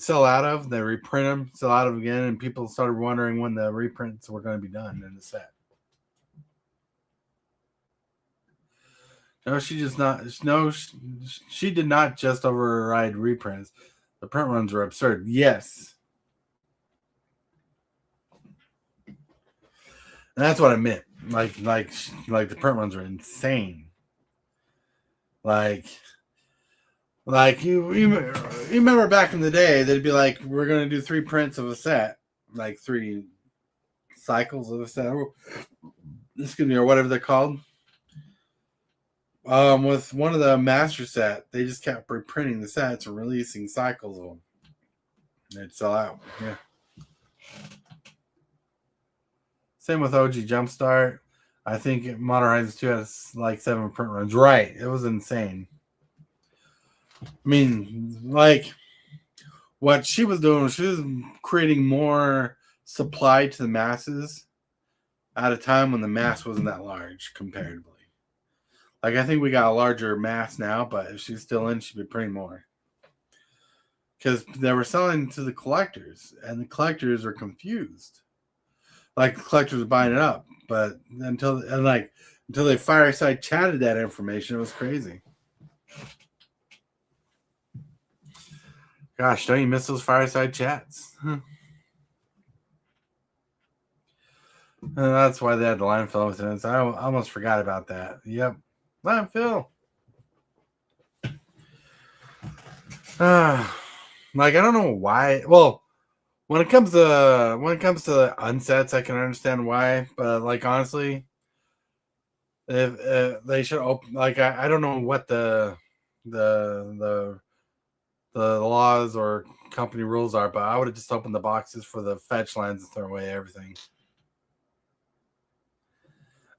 sell out of, they reprint them, sell out of again, and people started wondering when the reprints were going to be done in the set. No, she did not just override reprints. The print runs were absurd. Yes. And that's what I meant. Like the print runs are insane. Like you remember back in the day, they'd be like, we're going to do 3 prints of a set, like 3 cycles of a set. Excuse me, or whatever they're called. With one of the master set, they just kept reprinting the sets and releasing cycles of them. They'd sell out. Yeah. Same with OG Jumpstart. I think Modern Horizons 2 has like 7 print runs. Right. It was insane. I mean, like, what she was doing was she was creating more supply to the masses at a time when the mass wasn't that large comparatively. Like, I think we got a larger mass now, but if she's still in, she'd be printing more. Because they were selling to the collectors, and the collectors are confused. Like, the collectors are buying it up, but until they fireside chatted that information, it was crazy. Gosh, don't you miss those fireside chats? And that's why they had the landfill incidents. I almost forgot about that. Yep. Landfill. Like, I don't know why. Well, when it comes to unsets, I can understand why. But like, honestly, if they should open, like, I don't know what the the the laws or company rules are, but I would have just opened the boxes for the fetch lines and thrown away everything.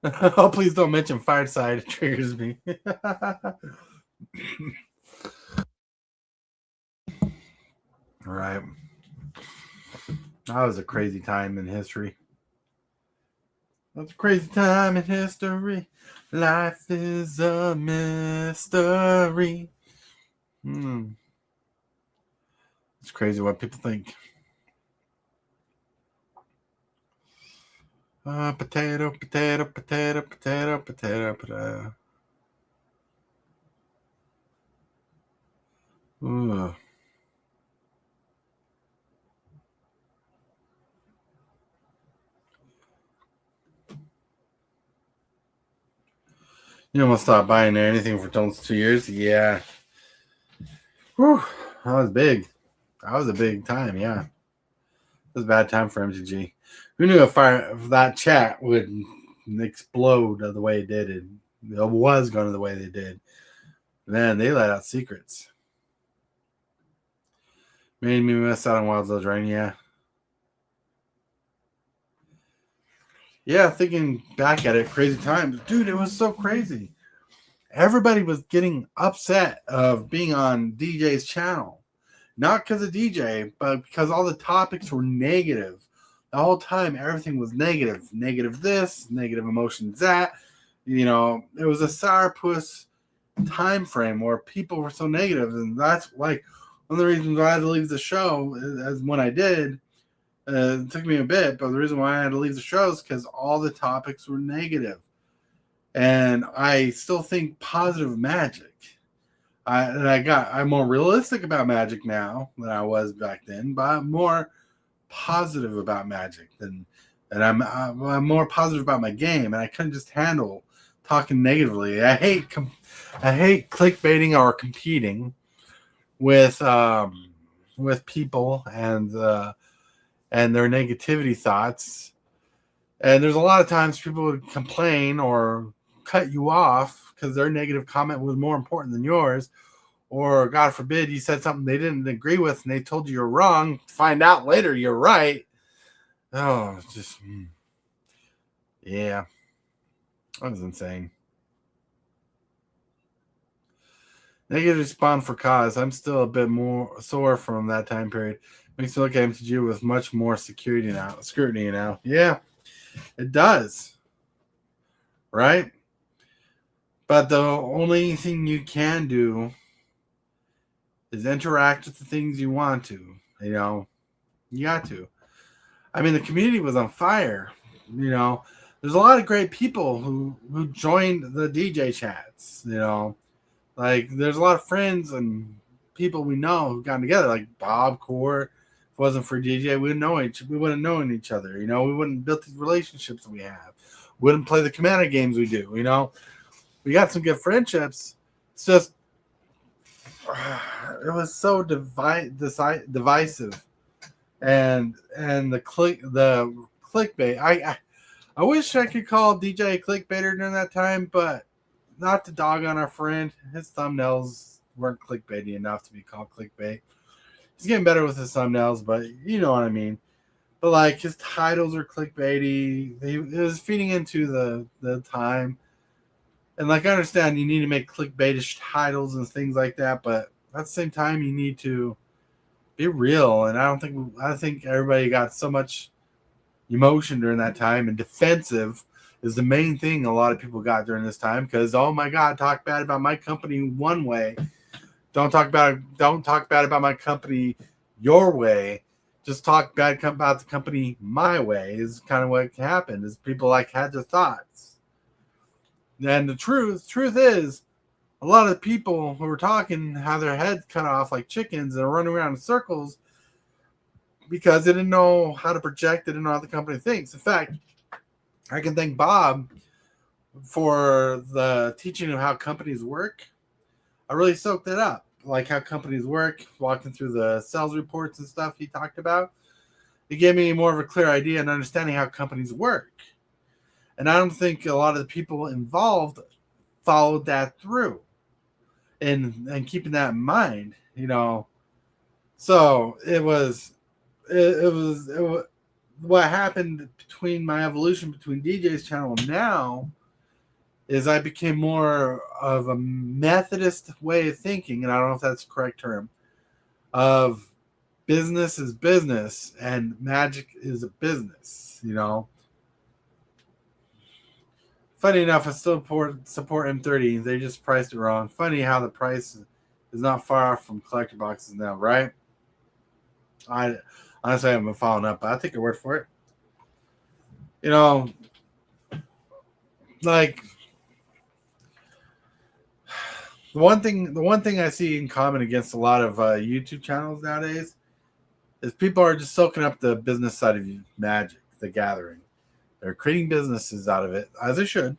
Oh, please don't mention Fireside. It triggers me. Right. That was a crazy time in history. That's a crazy time in history. Life is a mystery. It's crazy what people think. Potato, potato, potato, potato, potato, potato. Ugh. You almost stopped buying anything for almost 2 years? Yeah. Whew. That was big. That was a big time, yeah. It was a bad time for MTG. Who knew if that chat would explode the way it did? It was going the way they did. Man, they let out secrets. Made me miss out on Wild Zone Drain, yeah. Yeah, thinking back at it, crazy times. Dude, it was so crazy. Everybody was getting upset of being on DJ's channel. Not because of DJ, but because all the topics were negative. The whole time, everything was negative. Negative this, negative emotions that. You know, it was a sourpuss time frame where people were so negative, and that's like one of the reasons why I had to leave the show. As when I did, it took me a bit, but the reason why I had to leave the show is because all the topics were negative, and I still think positive magic. I'm more realistic about magic now than I was back then, but I'm more positive about magic and I'm more positive about my game, and I couldn't just handle talking negatively. I hate clickbaiting or competing with people and their negativity thoughts. And there's a lot of times people would complain or cut you off because their negative comment was more important than yours. Or God forbid you said something they didn't agree with and they told you you're wrong. Find out later you're right. Oh, just yeah, that was insane. Negative response for cause. I'm still a bit more sore from that time period. Makes me look at MTG with much more scrutiny now. Yeah, it does. Right? But the only thing you can do is interact with the things you want to. You know, you got to. I mean, the community was on fire. You know, there's a lot of great people who joined the DJ chats. You know, like there's a lot of friends and people we know who've gotten together, like Bob Core. If it wasn't for DJ, we wouldn't known each other. You know, we wouldn't built these relationships we have. We wouldn't play the Commander games we do. You know, we got some good friendships. It's just it was so divisive, and the clickbait. I wish I could call DJ a clickbaiter during that time, but not to dog on our friend. His thumbnails weren't clickbaity enough to be called clickbait. He's getting better with his thumbnails, but you know what I mean. But like his titles are clickbaity. He was feeding into the time. And like I understand you need to make clickbaitish titles and things like that, but at the same time you need to be real. And I think everybody got so much emotion during that time, and defensive is the main thing a lot of people got during this time because oh my god, talk bad about my company one way. Don't talk bad about my company your way. Just talk bad about the company my way is kind of what happened is people like had their thoughts. And the truth is, a lot of people who were talking have their heads cut off like chickens and are running around in circles because they didn't know how to project. They didn't know how the company thinks. In fact, I can thank Bob for the teaching of how companies work. I really soaked it up, like how companies work, walking through the sales reports and stuff he talked about. It gave me more of a clear idea and understanding how companies work. And I don't think a lot of the people involved followed that through and keeping that in mind, So it was what happened between my evolution between DJ's channel now is I became more of a Methodist way of thinking, and I don't know if that's the correct term, of business is business and magic is a business. Funny enough, I still support M30. They just priced it wrong. Funny how the price is not far off from collector boxes now, right? I honestly haven't been following up, but I'll take your word for it. Like the one thing I see in common against a lot of YouTube channels nowadays is people are just soaking up the business side of Magic, the Gathering. They're creating businesses out of it, as they should,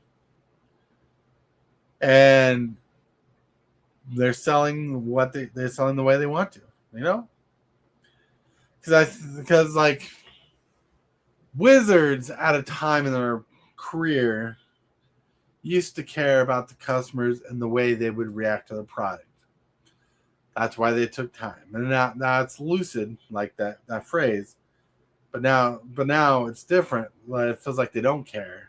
and they're selling they're selling the way they want to, because like Wizards at a time in their career used to care about the customers and the way they would react to the product. That's why they took time, and now it's lucid like that phrase. But now it's different. It feels like they don't care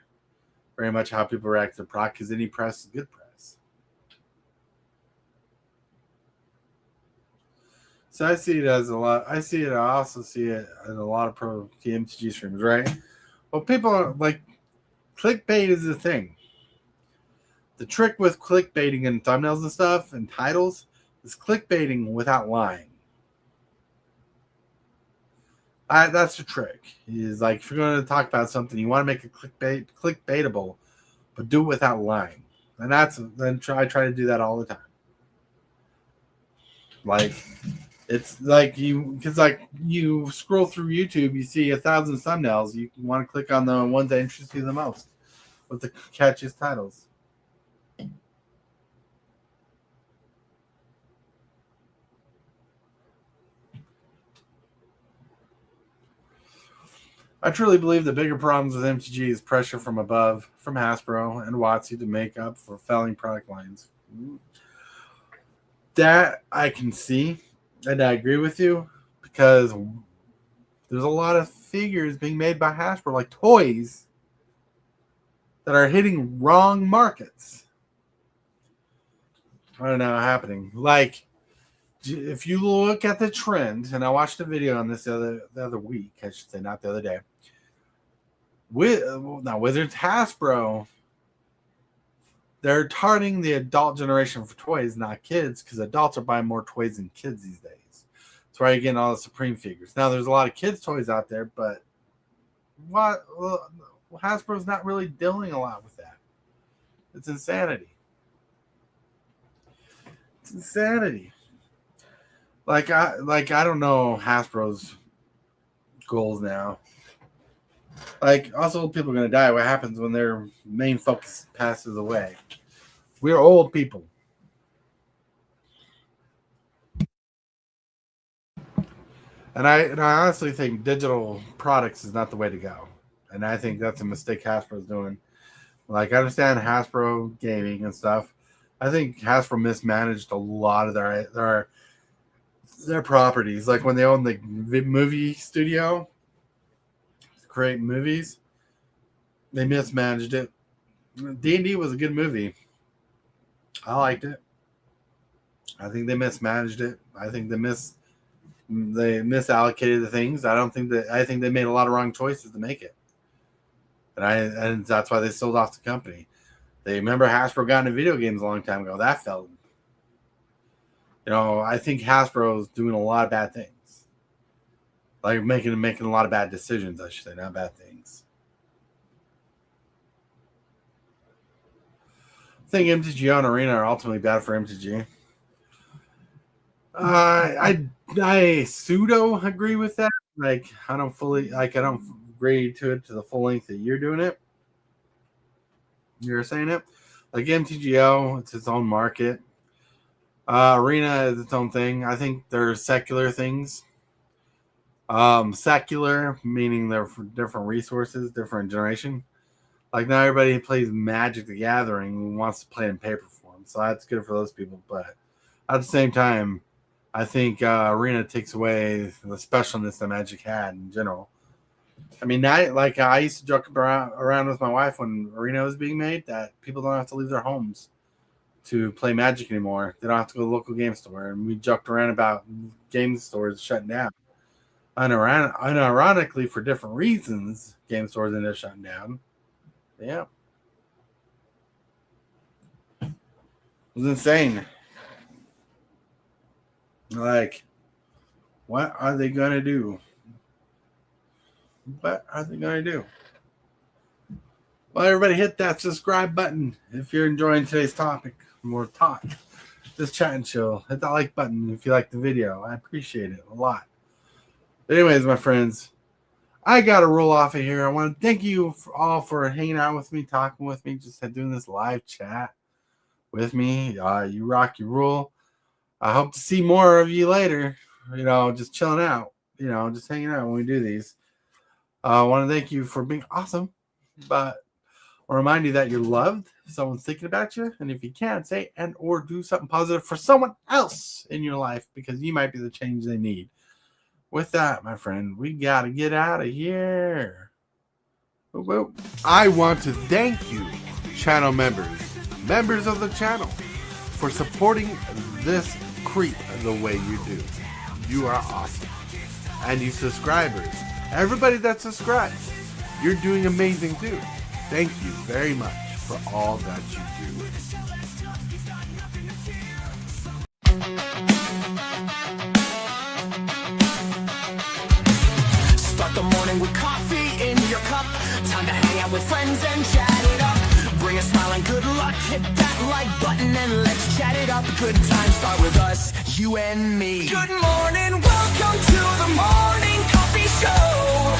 very much how people react to the product because any press is good press. So I see it as a lot. I also see it in a lot of pro TMTG streams, right? Well, people are like, clickbait is the thing. The trick with clickbaiting and thumbnails and stuff and titles is clickbaiting without lying. That's the trick. Is like if you're going to talk about something, you want to make it clickbaitable, but do it without lying. And I try to do that all the time. Like it's like you scroll through YouTube, you see 1,000 thumbnails. You want to click on the ones that interest you the most with the catchiest titles. I truly believe the bigger problems with MTG is pressure from above, from Hasbro and WotC to make up for failing product lines. That I can see, and I agree with you, because there's a lot of figures being made by Hasbro, like toys, that are hitting wrong markets. I don't know happening. Like, if you look at the trend, and I watched a video on this the other week, I should say, not the other day. Wizards Hasbro, they're targeting the adult generation for toys, not kids, because adults are buying more toys than kids these days. That's why you're getting all the Supreme figures. Now, there's a lot of kids' toys out there, but Hasbro's not really dealing a lot with that. It's insanity. It's insanity. Like I don't know Hasbro's goals now. Like, also, people are going to die. What happens when their main focus passes away? We're old people. And I honestly think digital products is not the way to go. And I think that's a mistake Hasbro's doing. Like, I understand Hasbro gaming and stuff. I think Hasbro mismanaged a lot of their properties. Like when they owned the movie studio to create movies, they mismanaged it. D&D was a good movie. I liked it. I think they mismanaged it. I think they misallocated the things. I think they made a lot of wrong choices to make it. And that's why they sold off the company. They remember Hasbro got into video games a long time ago. That failed. I think Hasbro is doing a lot of bad things. Like making a lot of bad decisions, I should say, not bad things. I think MTG and Arena are ultimately bad for MTG. I pseudo agree with that. Like I don't agree to it to the full length that you're doing it. You're saying it? Like MTGO, it's its own market. Arena is its own thing. I think there's secular things. Secular meaning they're for different resources, different generation. Like not everybody plays Magic the Gathering and wants to play in paper form, so that's good for those people. But at the same time, I think Arena takes away the specialness that Magic had in general. I mean, I used to joke around with my wife when Arena was being made that people don't have to leave their homes to play Magic anymore. They don't have to go to the local game store. And we joked around about game stores shutting down. Unironically, for different reasons, game stores ended up shutting down. Yeah. It was insane. Like, what are they going to do? What are they going to do? Well, everybody hit that subscribe button if you're enjoying today's topic. More talk. This chat and chill. Hit that like button if you like the video. I appreciate it a lot. But anyways, my friends, I got to roll off of here. I want to thank you all for hanging out with me, talking with me, just doing this live chat with me. You rock, you rule. I hope to see more of you later. Just chilling out. Just hanging out when we do these. I want to thank you for being awesome. But I'll remind you that you're loved. Someone's thinking about you. And if you can, say and or do something positive for someone else in your life because you might be the change they need. With that, my friend, we got to get out of here. I want to thank you, channel members of the channel, for supporting this creep the way you do. You are awesome. And you subscribers, everybody that subscribes, you're doing amazing too. Thank you very much for all that you do. Start the morning with coffee in your cup. Time to hang out with friends and chat it up. Bring a smile and good luck. Hit that like button and let's chat it up. Good times start with us, you and me. Good morning, welcome to the morning coffee show.